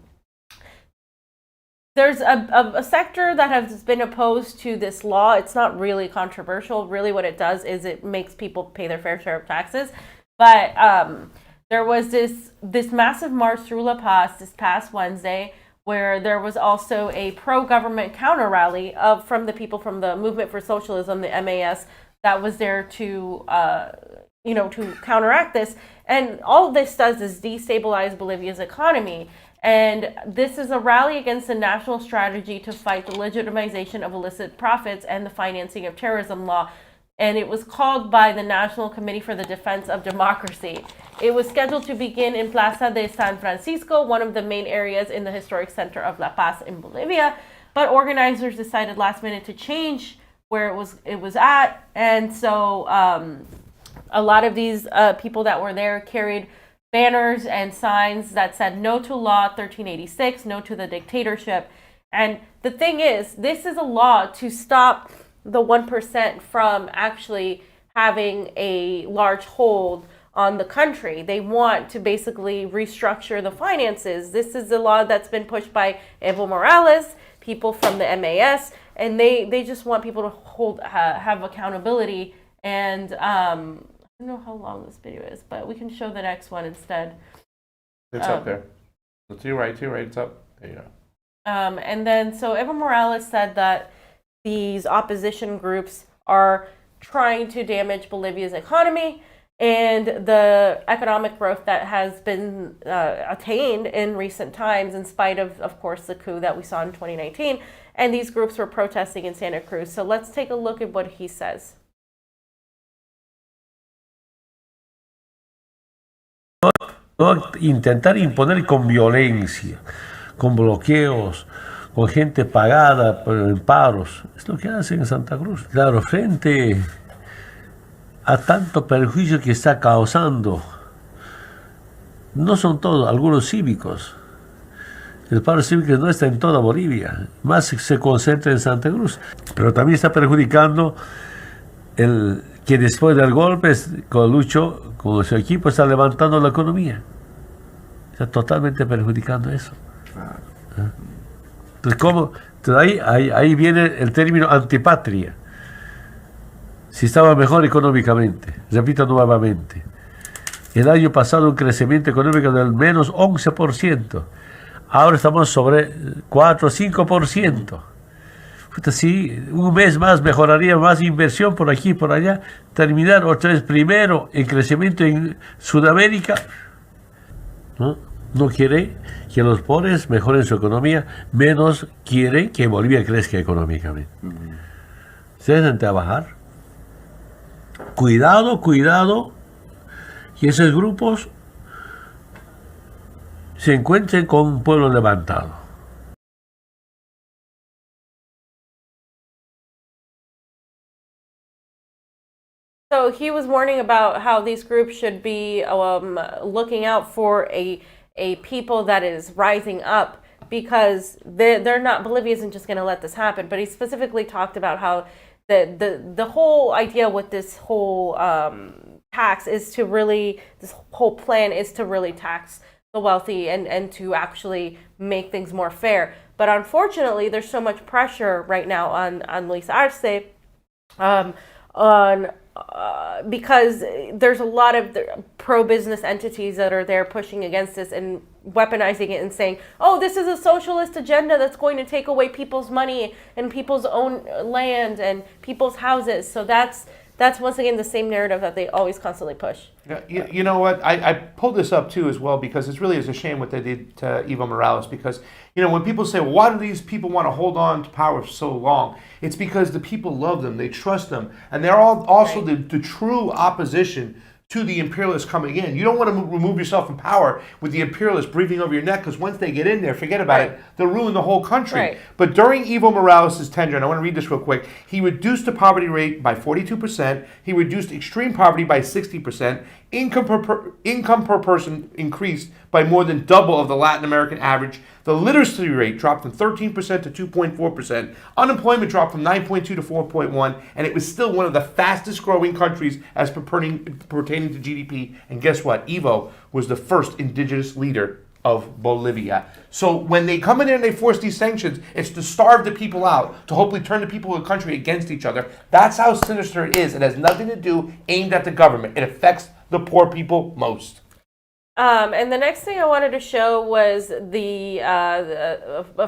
there's a sector that has been opposed to this law. It's not really controversial. Really what it does is it makes people pay their fair share of taxes. But there was this massive march through La Paz this past Wednesday, where there was also a pro-government counter-rally from the people from the Movement for Socialism, the MAS, that was there to counteract this. And all this does is destabilize Bolivia's economy. And this is a rally against the national strategy to fight the legitimization of illicit profits and the financing of terrorism law. And it was called by the National Committee for the Defense of Democracy. It was scheduled to begin in Plaza de San Francisco, one of the main areas in the historic center of La Paz in Bolivia. But organizers decided last minute to change where it was at. And so a lot of these people that were there carried banners and signs that said no to Law 1386, no to the dictatorship. And the thing is, this is a law to stop the 1% from actually having a large hold on the country. They want to basically restructure the finances. This is a law that's been pushed by Evo Morales, people from the MAS, and they just want people to have accountability. And I don't know how long this video is, but we can show the next one instead. It's up there. To your right, it's up. There you go. And then, so Evo Morales said that these opposition groups are trying to damage Bolivia's economy and the economic growth that has been attained in recent times, in spite of course, the coup that we saw in 2019. And these groups were protesting in Santa Cruz. So let's take a look at what he says. No intentar imponer con violencia, con bloqueos, con gente pagada en paros. Es lo que hacen en Santa Cruz. Claro, frente a tanto perjuicio que está causando, no son todos, algunos cívicos. El paro cívico no está en toda Bolivia, más se concentra en Santa Cruz. Pero también está perjudicando que después del golpe, con Lucho, con su equipo, está levantando la economía. Está totalmente perjudicando eso. Entonces, ¿cómo? Entonces ahí viene el término antipatria. Si estaba mejor económicamente, repito nuevamente, el año pasado un crecimiento económico del menos 11%, ahora estamos sobre 4 o 5%. Si un mes más mejoraría, más inversión por aquí y por allá, terminar otra vez primero en crecimiento en Sudamérica, no quiere que los pobres mejoren su economía, menos quiere que Bolivia crezca económicamente. Se deben trabajar. Cuidado, que esos grupos se encuentren con un pueblo levantado. So he was warning about how these groups should be looking out for a people that is rising up, because they're not, Bolivia isn't just going to let this happen. But he specifically talked about how the whole idea with this whole tax is to really, this whole plan is to really tax the wealthy and to actually make things more fair. But unfortunately, there's so much pressure right now on Luis Arce because there's a lot of pro-business entities that are there pushing against this and weaponizing it and saying, oh, this is a socialist agenda that's going to take away people's money and people's own land and people's houses. So that's once again the same narrative that they always constantly push. You know what? I pulled this up too as well because it really is a shame what they did to Evo Morales, because when people say, well, why do these people want to hold on to power for so long? It's because the people love them, they trust them, and they're all also right. the true opposition to the imperialists coming in. You don't want to remove yourself from power with the imperialists breathing over your neck, because once they get in there, forget about it, they'll ruin the whole country. Right. But during Evo Morales' tenure, and I want to read this real quick, he reduced the poverty rate by 42%, he reduced extreme poverty by 60%, income per person increased by more than double of the Latin American average, the literacy rate dropped from 13% to 2.4%, unemployment dropped from 9.2 to 4.1, and it was still one of the fastest growing countries as pertaining to GDP. And guess what? Evo was the first indigenous leader of Bolivia. So when they come in and they force these sanctions, it's to starve the people out, to hopefully turn the people of the country against each other. That's how sinister it is. It has nothing to do aimed at the government. It affects the poor people most. And the next thing I wanted to show was the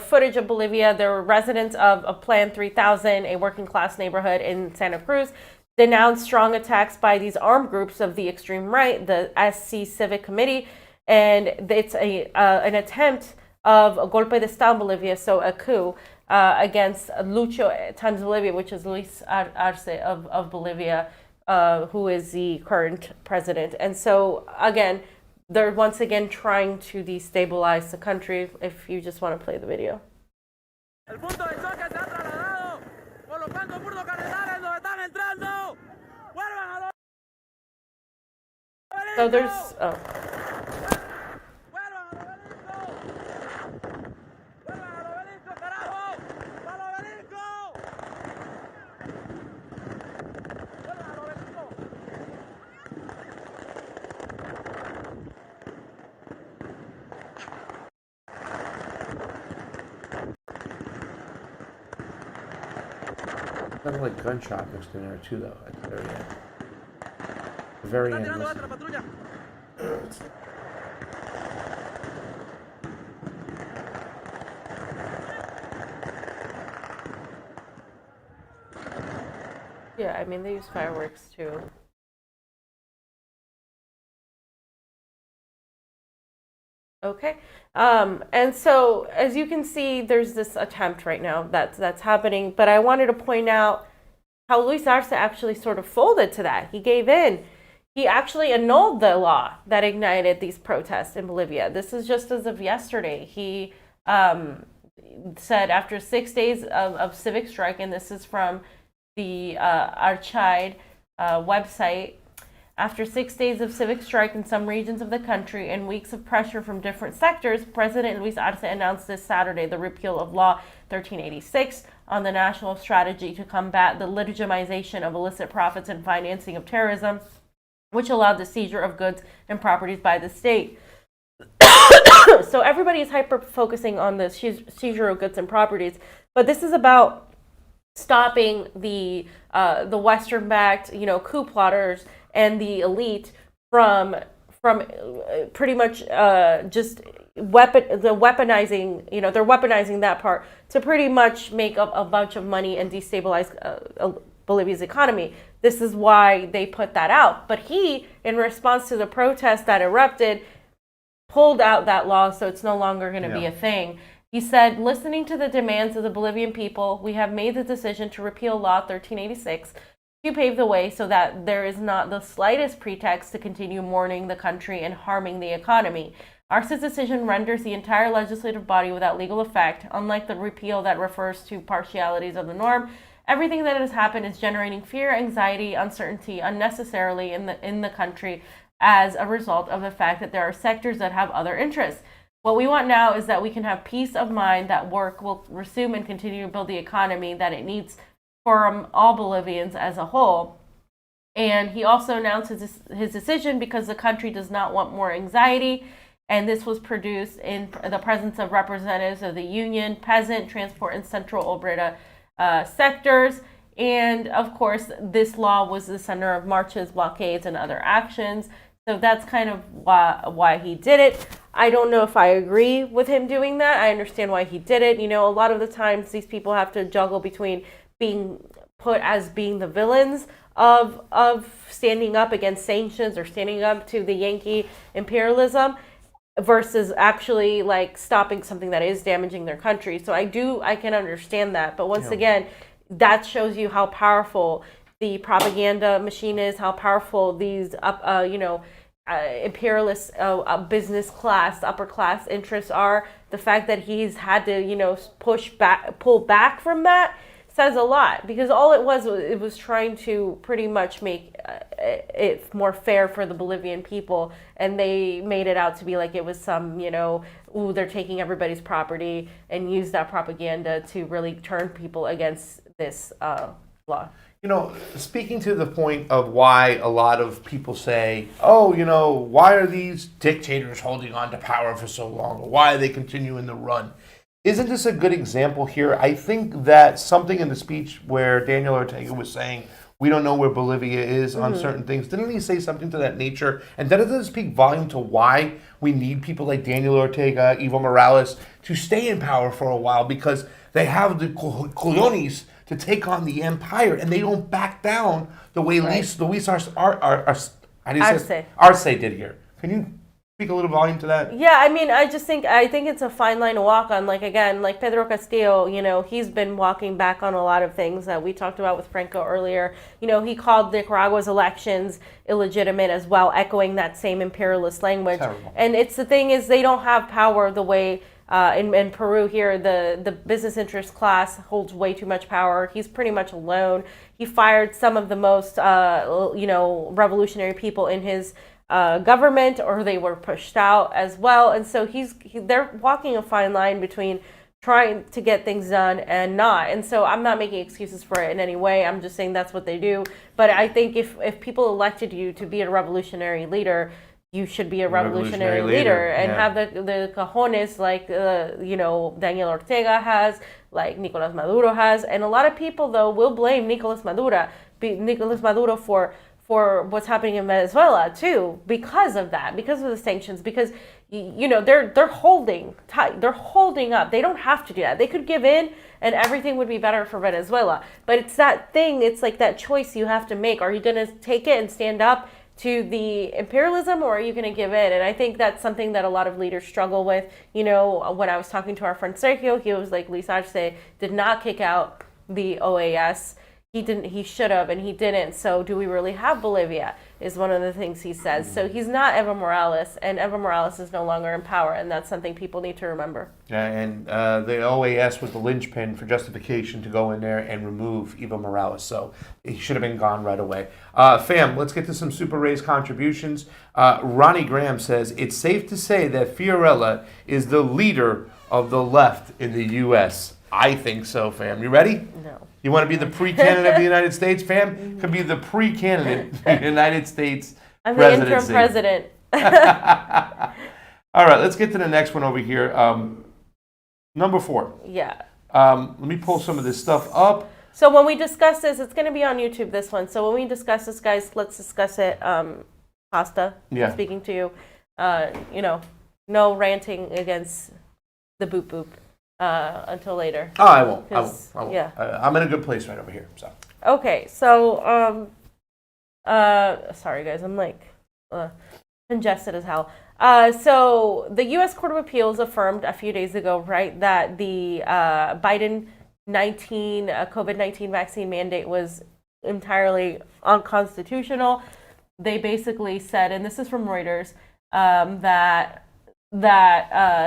footage of Bolivia. There were residents of Plan 3000, a working class neighborhood in Santa Cruz, denounced strong attacks by these armed groups of the extreme right, the SC Civic Committee, and it's an attempt of a golpe de Estado in Bolivia, so a coup against Lucho times Bolivia, which is Luis Arce of Bolivia, who is the current president. And so, again, they're once again trying to destabilize the country, if you just want to play the video. El punto de choque se ha trasladado colocando puro cardenal. So there's, oh. Sounded like gunshot mixed in there too, though, at the very end. The very end. Listen. Yeah, I mean, they use fireworks too. Okay. And so, as you can see, there's this attempt right now that's happening. But I wanted to point out how Luis Arce actually sort of folded to that. He gave in. He actually annulled the law that ignited these protests in Bolivia. This is just as of yesterday. He said after 6 days of civic strike, and this is from the Archide website, after 6 days of civic strike in some regions of the country and weeks of pressure from different sectors, President Luis Arce announced this Saturday the repeal of Law 1386 on the national strategy to combat the legitimization of illicit profits and financing of terrorism, which allowed the seizure of goods and properties by the state. So everybody is hyper-focusing on the seizure of goods and properties, but this is about stopping the Western-backed, coup plotters and the elite from pretty much just weaponizing, they're weaponizing that part to pretty much make up a bunch of money and destabilize Bolivia's economy. This is why they put that out. But he, in response to the protests that erupted, pulled out that law, so it's no longer going to be a thing. He said, listening to the demands of the Bolivian people, we have made the decision to repeal Law 1386 to pave the way so that there is not the slightest pretext to continue mourning the country and harming the economy. Arce's decision renders the entire legislative body without legal effect. Unlike the repeal that refers to partialities of the norm, everything that has happened is generating fear, anxiety, uncertainty unnecessarily in the country as a result of the fact that there are sectors that have other interests. What we want now is that we can have peace of mind, that work will resume and continue to build the economy that it needs for all Bolivians as a whole. And he also announced his decision because the country does not want more anxiety. And this was produced in the presence of representatives of the union, peasant, transport, and central Obrera sectors. And of course, this law was the center of marches, blockades, and other actions. So that's kind of why he did it. I don't know if I agree with him doing that. I understand why he did it. A lot of the times these people have to juggle between being put as being the villains of standing up against sanctions or standing up to the Yankee imperialism versus actually like stopping something that is damaging their country. So I can understand that. But once again, that shows you how powerful the propaganda machine is, how powerful these imperialist business class, upper class interests are. The fact that he's had to pull back from that says a lot, because all it was trying to pretty much make it more fair for the Bolivian people, and they made it out to be like it was some they're taking everybody's property, and use that propaganda to really turn people against this law. Speaking to the point of why a lot of people say, why are these dictators holding on to power for so long? Or why are they continuing the run? Isn't this a good example here? I think that something in the speech where Daniel Ortega was saying, we don't know where Bolivia is on certain things. Didn't he say something to that nature? And doesn't it speak volume to why we need people like Daniel Ortega, Evo Morales, to stay in power for a while? Because they have the cojones to take on the empire, and they don't back down the way Luis Arce did here. Can you speak a little volume to that? Yeah, I mean, I think it's a fine line to walk on. Like Pedro Castillo, he's been walking back on a lot of things that we talked about with Franco earlier. He called Nicaragua's elections illegitimate as well, echoing that same imperialist language. Terrible. And the thing is, they don't have power the way in Peru here, the business interest class holds way too much power. He's pretty much alone. He fired some of the most, revolutionary people in his government, or they were pushed out as well. And so they're walking a fine line between trying to get things done and not. And so I'm not making excuses for it in any way. I'm just saying that's what they do. But I think if people elected you to be a revolutionary leader, you should be a revolutionary leader and have the cojones like, Daniel Ortega has, like Nicolas Maduro has. And a lot of people, though, will blame Nicolas Maduro for what's happening in Venezuela, too, because of that, because of the sanctions, because, they're holding tight. They're holding up. They don't have to do that. They could give in and everything would be better for Venezuela. But it's that thing. It's like that choice you have to make. Are you going to take it and stand up to the imperialism, or are you going to give in? And I think that's something that a lot of leaders struggle with. When I was talking to our friend Sergio, he was like, Luis Arce did not kick out the OAS. He should have, and he didn't. So do we really have Bolivia, is one of the things he says. So he's not Evo Morales, and Evo Morales is no longer in power, and that's something people need to remember. Yeah, and the OAS was the linchpin for justification to go in there and remove Evo Morales. So he should have been gone right away. Fam, let's get to some Super Rays contributions. Ronnie Graham says, it's safe to say that Fiorella is the leader of the left in the U.S. I think so, fam. You ready? No. You want to be the pre-candidate of the United States, fam? Could be the pre-candidate for the United States I'm presidency. the interim president. All right, let's get to the next one over here. Number 4. Yeah. Let me pull some of this stuff up. So when we discuss this, it's going to be on YouTube, this one. So when we discuss this, guys, let's discuss it. Pasta, speaking to you. No ranting against the boop boop. Until later. Oh, I won't. Yeah. I'm in a good place right over here. So. Okay, so sorry guys, I'm like congested as hell. So the U.S. Court of Appeals affirmed a few days ago, right, that the Biden COVID-19 vaccine mandate was entirely unconstitutional. They basically said, and this is from Reuters, that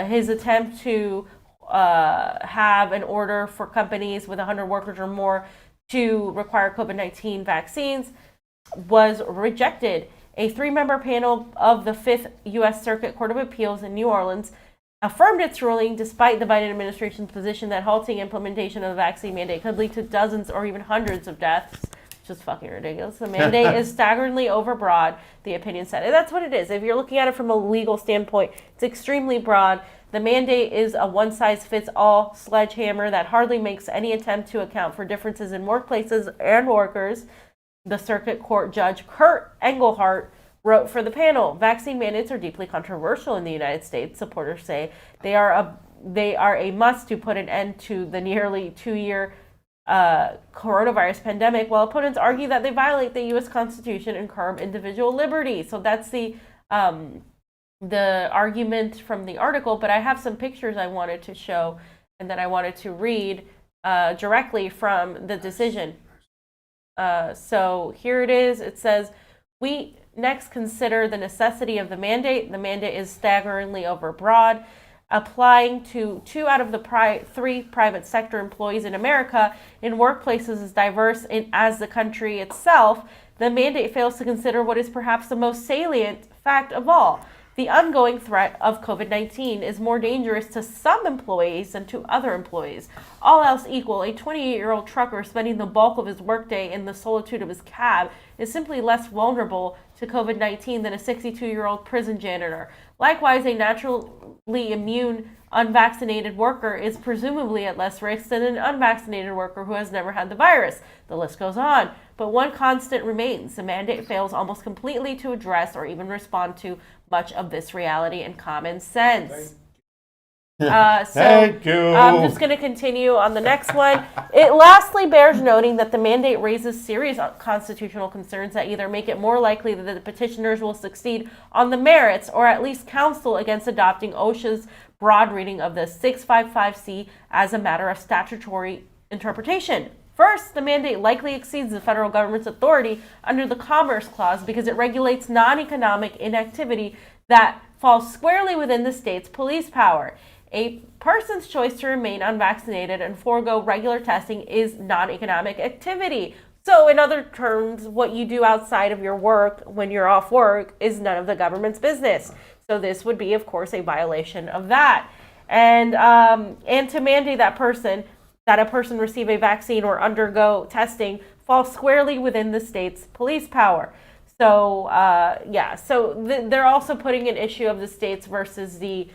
his attempt to have an order for companies with 100 workers or more to require COVID-19 vaccines was rejected. A 3-member panel of the 5th U.S. Circuit Court of Appeals in New Orleans affirmed its ruling despite the Biden administration's position that halting implementation of the vaccine mandate could lead to dozens or even hundreds of deaths. Just fucking ridiculous. The mandate is staggeringly overbroad, the opinion said. And that's what it is. If you're looking at it from a legal standpoint, it's extremely broad. The mandate is a one-size-fits-all sledgehammer that hardly makes any attempt to account for differences in workplaces and workers. The Circuit Court Judge Kurt Engelhardt wrote for the panel, vaccine mandates are deeply controversial in the United States, supporters say. They are a must to put an end to the nearly 2-year coronavirus pandemic, while opponents argue that they violate the U.S. Constitution and curb individual liberty. So that's the argument from the article, but I have some pictures I wanted to show and then I wanted to read directly from the decision. So here it is. It says, we next consider the necessity of the mandate. The mandate is staggeringly overbroad, applying to 2 out of the 3 private sector employees in America in workplaces as diverse as the country itself. The mandate fails to consider what is perhaps the most salient fact of all. The ongoing threat of COVID-19 is more dangerous to some employees than to other employees. All else equal, a 28-year-old trucker spending the bulk of his workday in the solitude of his cab is simply less vulnerable to COVID-19 than a 62-year-old prison janitor. Likewise, a naturally immune unvaccinated worker is presumably at less risk than an unvaccinated worker who has never had the virus. The list goes on. But one constant remains. The mandate fails almost completely to address or even respond to much of this reality and common sense. Thank you. I'm just going to continue on the next one. It lastly bears noting that the mandate raises serious constitutional concerns that either make it more likely that the petitioners will succeed on the merits or at least counsel against adopting OSHA's broad reading of the 655C as a matter of statutory interpretation. First, the mandate likely exceeds the federal government's authority under the Commerce Clause because it regulates non-economic inactivity that falls squarely within the state's police power. A person's choice to remain unvaccinated and forego regular testing is non-economic activity. So in other terms, what you do outside of your work when you're off work is none of the government's business. So this would be, of course, a violation of that. And to mandate that a person receive a vaccine or undergo testing falls squarely within the state's police power. So they're also putting an issue of the states versus the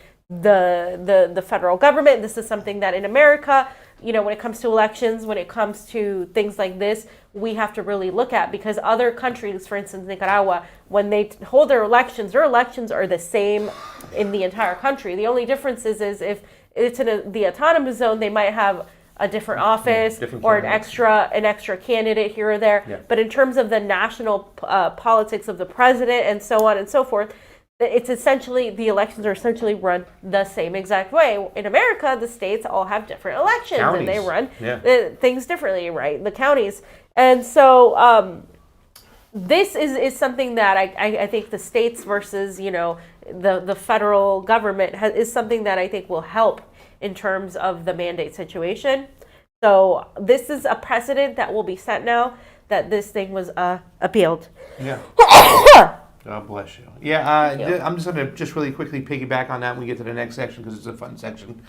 federal government. This is something that in America, when it comes to elections, when it comes to things like this, we have to really look at, because other countries, for instance, Nicaragua, when they hold their elections are the same in the entire country. The only difference is if it's in the autonomous zone, they might have a different office or an extra candidate here or there. Yeah. But in terms of the national politics of the president and so on and so forth, it's essentially, the elections are essentially run the same exact way. In America, the states all have different elections and they run things differently, right? The counties. And so this is something that I think the states versus, the federal government is something that I think will help in terms of the mandate situation. So this is a precedent that will be set now, that this thing was appealed. Yeah. God bless you. Yeah, I'm just going to really quickly piggyback on that when we get to the next section, because it's a fun section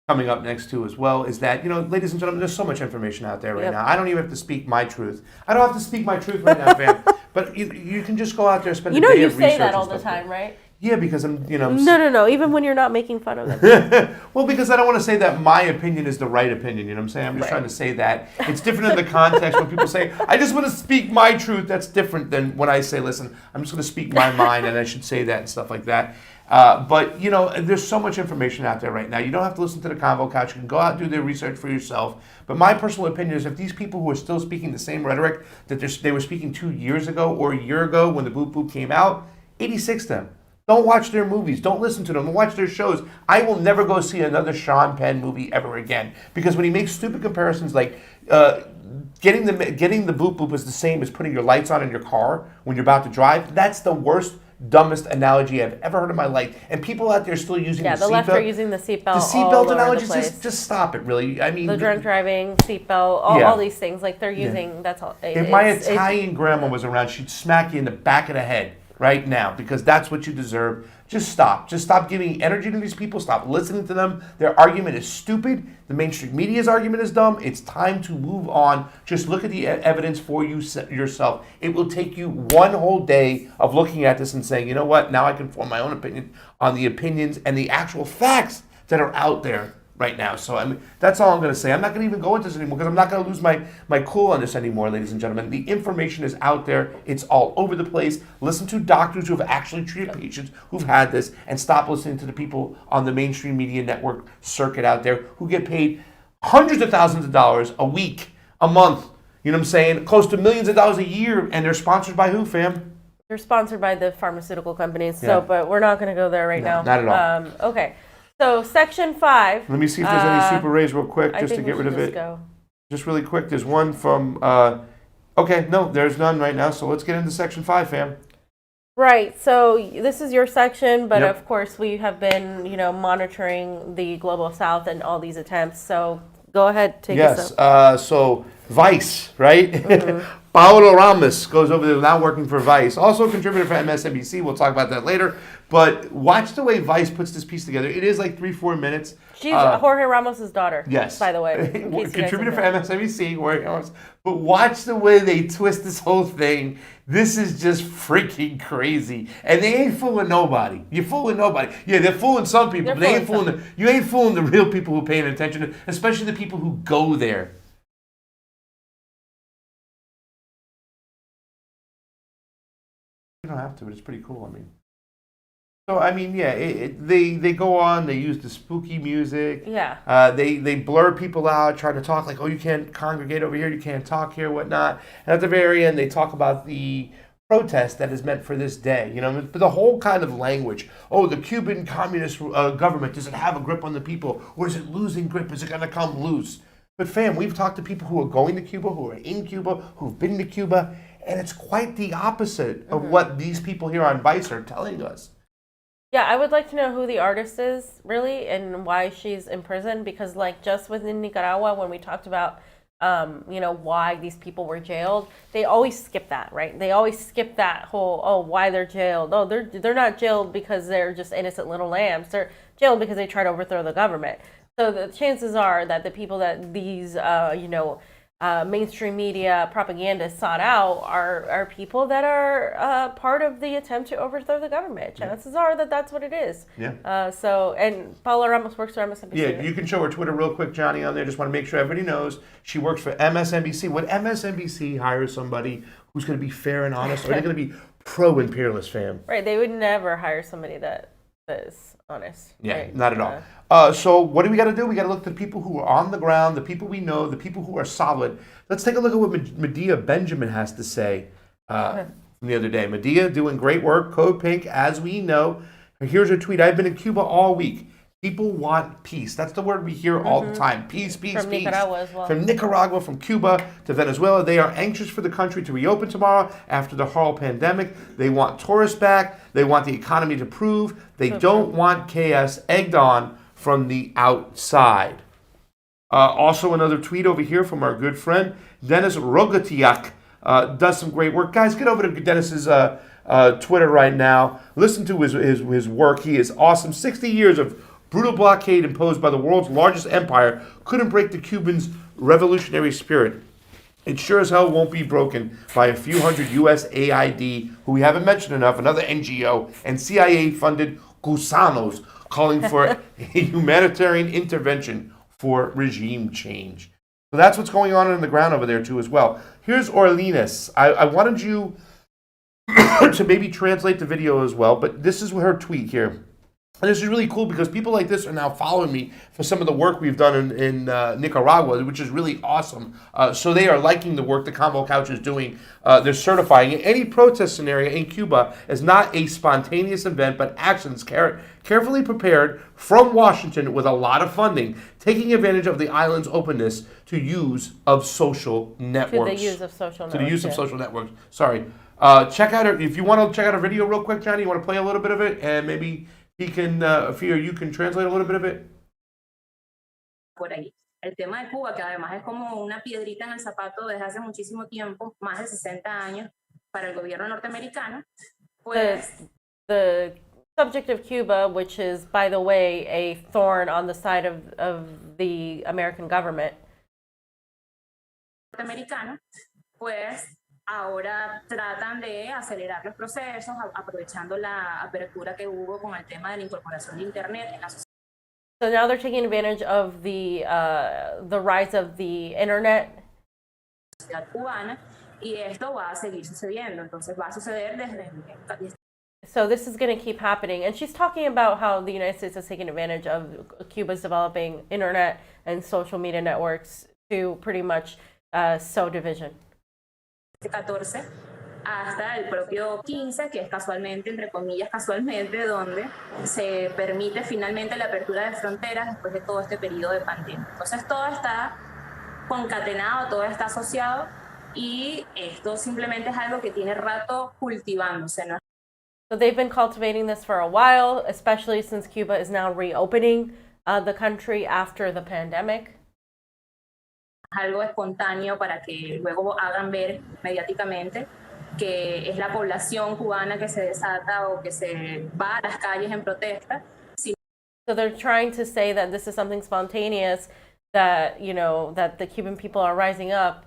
coming up next too as well, is that, ladies and gentlemen, there's so much information out there right now. I don't even have to speak my truth. I don't have to speak my truth right now, fam. But you can just go out there, spend a day of research. You say that all the time, right? Yeah, because I'm. No. Even when you're not making fun of them. Well, because I don't want to say that my opinion is the right opinion. You know what I'm saying? I'm just trying to say that it's different in the context when people say, "I just want to speak my truth." That's different than when I say, "Listen, I'm just going to speak my mind, and I should say that," and stuff like that. But there's so much information out there right now. You don't have to listen to the Convo Couch. You can go out and do their research for yourself. But my personal opinion is, if these people who are still speaking the same rhetoric that they were speaking 2 years ago or a year ago when the Boop Boop came out, 86 them. Don't watch their movies. Don't listen to them. Don't watch their shows. I will never go see another Sean Penn movie ever again, because when he makes stupid comparisons like getting the Boop Boop is the same as putting your lights on in your car when you're about to drive, that's the worst, dumbest analogy I've ever heard in my life. And people out there still using the seatbelt. Yeah, the left are using the seatbelt. The seatbelt analogies, just stop it, really. I mean, the drunk driving, seatbelt, all these things, like they're using. That's all. If my Italian grandma was around, she'd smack you in the back of the head right now, because that's what you deserve. Just stop. Just stop giving energy to these people. Stop listening to them. Their argument is stupid. The mainstream media's argument is dumb. It's time to move on. Just look at the evidence for yourself. It will take you one whole day of looking at this and saying, you know what, now I can form my own opinion on the opinions and the actual facts that are out there right now. So that's all I'm going to say. I'm not going to even go into this anymore, because I'm not going to lose my cool on this anymore, ladies and gentlemen. The information is out there. It's all over the place. Listen to doctors who have actually treated patients who've had this, and stop listening to the people on the mainstream media network circuit out there who get paid hundreds of thousands of dollars a week, a month. You know what I'm saying? Close to millions of dollars a year, and they're sponsored by who, fam? They're sponsored by the pharmaceutical companies. So, but we're not going to go there right now. Not at all. Okay. So Section 5. Let me see if there's any super rays real quick, just to get rid of it. Just really quick, there's one from, okay, no, there's none right now, so let's get into Section 5, fam. Right, so this is your section, but of course we have been, monitoring the Global South and all these attempts, so go ahead, take us up. So Vice, right? Mm-hmm. Paulo Ramos goes over there, now working for Vice. Also a contributor for MSNBC. We'll talk about that later. But watch the way Vice puts this piece together. It is like 3-4 minutes. She's Jorge Ramos' daughter. Yes. By the way. Contributor for MSNBC, Jorge Ramos. But watch the way they twist this whole thing. This is just freaking crazy. And they ain't fooling nobody. You're fooling nobody. Yeah, they're fooling some people, but they ain't fooling you ain't fooling the real people who are paying attention, especially the people who go there. You don't have to, but it's pretty cool. So they go on. They use the spooky music. Yeah. They blur people out, try to talk like, oh, you can't congregate over here, you can't talk here, whatnot. And at the very end, they talk about the protest that is meant for this day. But the whole kind of language. Oh, the Cuban communist government, does it have a grip on the people, or is it losing grip? Is it going to come loose? But fam, we've talked to people who are going to Cuba, who are in Cuba, who've been to Cuba. And it's quite the opposite of what these people here on Vice are telling us. Yeah, I would like to know who the artist is, really, and why she's in prison. Because, just within Nicaragua, when we talked about why these people were jailed, they always skip that, right? They always skip that whole, why they're jailed. Oh, they're not jailed because they're just innocent little lambs. They're jailed because they try to overthrow the government. So the chances are that the people that these, mainstream media propagandists sought out are people that are part of the attempt to overthrow the government. Chances are that that's what it is. Yeah. And Paula Ramos works for MSNBC. Yeah, you can show her Twitter real quick, Jonny, on there. Just want to make sure everybody knows she works for MSNBC. When MSNBC hires somebody who's going to be fair and honest, or they're going to be pro-imperialist, fam. Right, they would never hire somebody that is honest. Yeah, right? not at all. So what do we got to do? We got to look to the people who are on the ground, the people we know, the people who are solid. Let's take a look at what Medea Benjamin has to say from the other day. Medea doing great work. Code Pink, as we know. Here's her tweet. I've been in Cuba all week. People want peace. That's the word we hear all the time. Peace, peace, From peace. Nicaragua as well. From Nicaragua, from Cuba to Venezuela. They are anxious for the country to reopen tomorrow after the horrible pandemic. They want tourists back. They want the economy to improve. They don't want chaos egged on from the outside. Also another tweet over here from our good friend, Dennis Rogatiak. Does some great work. Guys, get over to Dennis's Twitter right now. Listen to his work. He is awesome. 60 years of brutal blockade imposed by the world's largest empire couldn't break the Cubans' revolutionary spirit. It sure as hell won't be broken by a few hundred USAID, who we haven't mentioned enough, another NGO, and CIA-funded gusanos calling for a humanitarian intervention for regime change. So that's what's going on the ground over there too as well. Here's Orleanis. I wanted you to maybe translate the video as well, but this is her tweet here. And this is really cool because people like this are now following me for some of the work we've done in Nicaragua, which is really awesome. So they are liking the work the Convo Couch is doing. They're certifying it. Any protest scenario in Cuba is not a spontaneous event, but actions carefully prepared from Washington with a lot of funding, taking advantage of the island's openness to use of social networks. To the use of social networks. To the use of social networks. Sorry. Check out if you want to check out a video real quick, Jonny, you want to play a little bit of it, and maybe he can, Fio, you can translate a little bit of it. Por ahí. El tema de Cuba, que además es como una piedrita en el zapato desde hace muchísimo tiempo, más de 60 años, para el gobierno norteamericano, pues... The subject of Cuba, which is, by the way, a thorn on the side of the American government. Norteamericano, pues ahora tratan de acelerar los procesos, aprovechando la apertura que hubo con el tema de la incorporación de Internet en la sociedad. So now they're taking advantage of the rise of the internet. Cubana, y esto va a seguir sucediendo. Entonces va a suceder desde... So this is going to keep happening. And she's talking about how the United States is taking advantage of Cuba's developing internet and social media networks to pretty much sow division. 14 hasta el propio 15, que es casualmente, entre comillas, casualmente, donde se permite finalmente la apertura de fronteras después de todo este periodo de pandemia. Entonces todo está concatenado, todo está asociado y esto simplemente es algo que tiene rato cultivándose, ¿no? So they've been cultivating this for a while, especially since Cuba is now reopening the country after the pandemic. Algo espontáneo para que luego hagan ver mediáticamente que es la población cubana que se desata o que se va a las calles en protesta. So they're trying to say that this is something spontaneous, that, you know, that the Cuban people are rising up,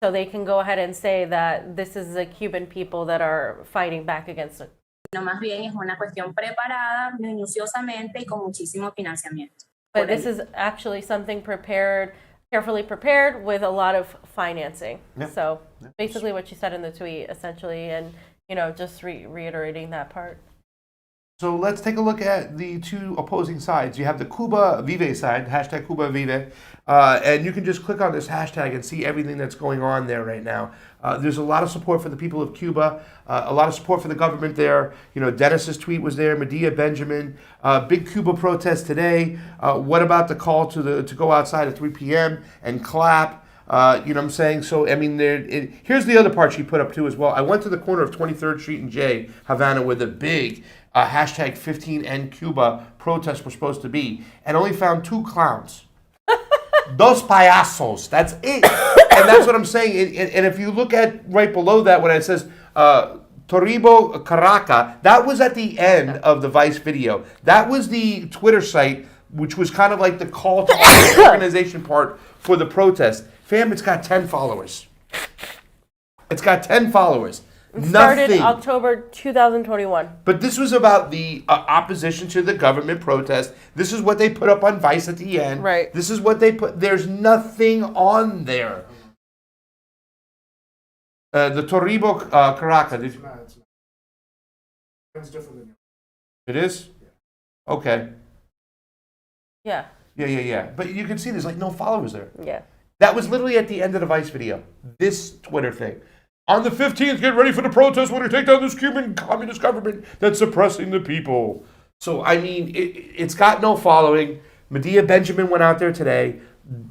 so they can go ahead and say that this is the Cuban people that are fighting back against it. No, más bien es una cuestión preparada minuciosamente y con muchísimo financiamiento. But this is actually something prepared, carefully prepared with a lot of financing. Yeah. So basically what she said in the tweet, essentially, and, you know, just reiterating that part. So let's take a look at the two opposing sides. You have the Cuba Vive side, hashtag Cuba Vive, and you can just click on this hashtag and see everything that's going on there right now. There's a lot of support for the people of Cuba, a lot of support for the government there. You know, Dennis's tweet was there, Medea Benjamin, big Cuba protest today. What about the call to go outside at 3 p.m. and clap? You know what I'm saying? So, I mean, here's the other part she put up too as well. I went to the corner of 23rd Street and J, Havana, where the big hashtag 15N Cuba protests were supposed to be, and only found 2 clowns. Dos payasos. That's it. And that's what I'm saying. And if you look at right below that, when it says Toribio Caraca, that was at the end of the Vice video. That was the Twitter site, which was kind of like the call to organization part for the protest. Fam, it's got 10 followers. It's got 10 followers. Started Nothing. October 2021. But this was about the opposition to the government protest. This is what they put up on Vice at the end. Right. This is what they put. There's nothing on there. The Toribio Caraca. It's not. It's different than It is? Okay. Yeah. Yeah. But you can see there's like no followers there. Yeah. That was literally at the end of the Vice video. This Twitter thing. On the 15th, get ready for the protest when we take down this Cuban communist government that's suppressing the people. So, I mean, it's got no following. Medea Benjamin went out there today.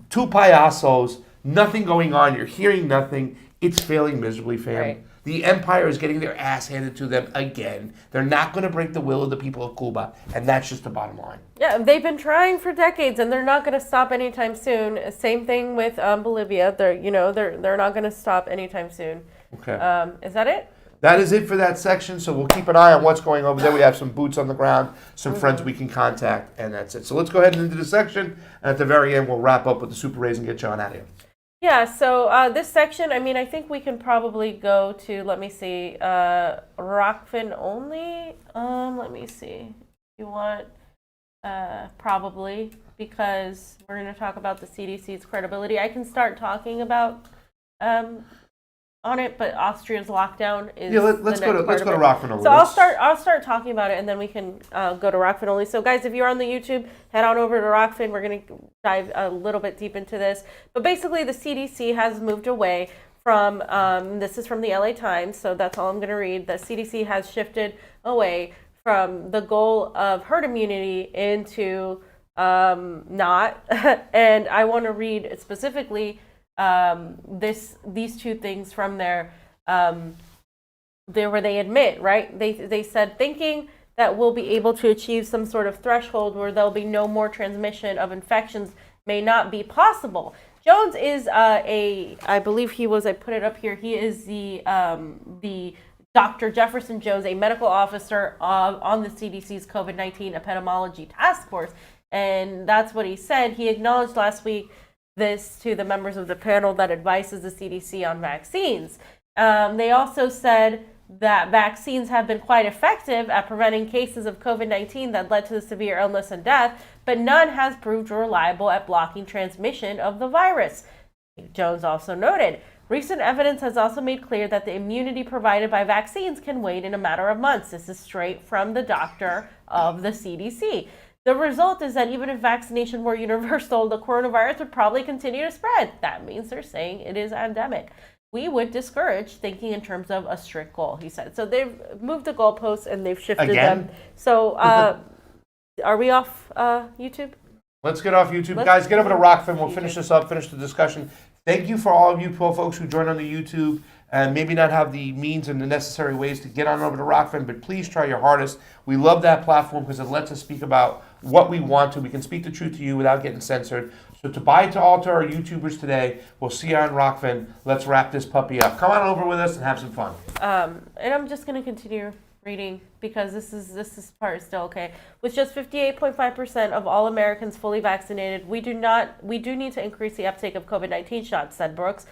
2 payasos. Nothing going on. You're hearing nothing. It's failing miserably, fam. Right. The empire is getting their ass handed to them again. They're not going to break the will of the people of Cuba, and that's just the bottom line. Yeah, they've been trying for decades, and they're not going to stop anytime soon. Same thing with Bolivia. They're not going to stop anytime soon. Okay. Is that it? That is it for that section. So we'll keep an eye on what's going over there. We have some boots on the ground, some friends we can contact, and that's it. So let's go ahead and into the section. And at the very end, we'll wrap up with the Super Rays and get John out of here. Yeah, so this section, I mean, I think we can probably go to, let me see, Rokfin only. Let me see. You want, probably, because we're going to talk about the CDC's credibility. I can start talking about on it, but Austria's lockdown is let's go to Rokfin only. So I'll start talking about it, and then we can go to Rokfin only. So guys, if you're on the YouTube, head on over to Rokfin. We're going to dive a little bit deep into this. But basically, the CDC has moved away from, this is from the LA Times, so that's all I'm going to read. The CDC has shifted away from the goal of herd immunity into not. And I want to read specifically these two things from there where they admit, right? They said thinking that we'll be able to achieve some sort of threshold where there'll be no more transmission of infections may not be possible. Jones is I believe he was, I put it up here, he is the Dr. Jefferson Jones, a medical officer on the CDC's COVID-19 epidemiology task force. And that's what he said. He acknowledged last week this to the members of the panel that advises the CDC on vaccines. They also said that vaccines have been quite effective at preventing cases of COVID-19 that led to severe illness and death, but none has proved reliable at blocking transmission of the virus. Jones also noted, recent evidence has also made clear that the immunity provided by vaccines can wane in a matter of months. This is straight from the doctor of the CDC. The result is that even if vaccination were universal, the coronavirus would probably continue to spread. That means they're saying it is endemic. We would discourage thinking in terms of a strict goal, he said. So they've moved the goalposts and they've shifted them. So are we off YouTube? Let's get off YouTube. Guys, get over to Rokfin. We'll finish this up, finish the discussion. Thank you for all of you poor folks who joined on the YouTube and maybe not have the means and the necessary ways to get on over to Rokfin, but please try your hardest. We love that platform because it lets us speak about what we want to. We can speak the truth to you without getting censored. So to buy to all to our YouTubers today, we'll see you on Rokfin. Let's wrap this puppy up. Come on over with us and have some fun. And I'm just going to continue reading because this part is still okay. With just 58.5% of all Americans fully vaccinated, we do need to increase the uptake of COVID-19 shots, said Brooks,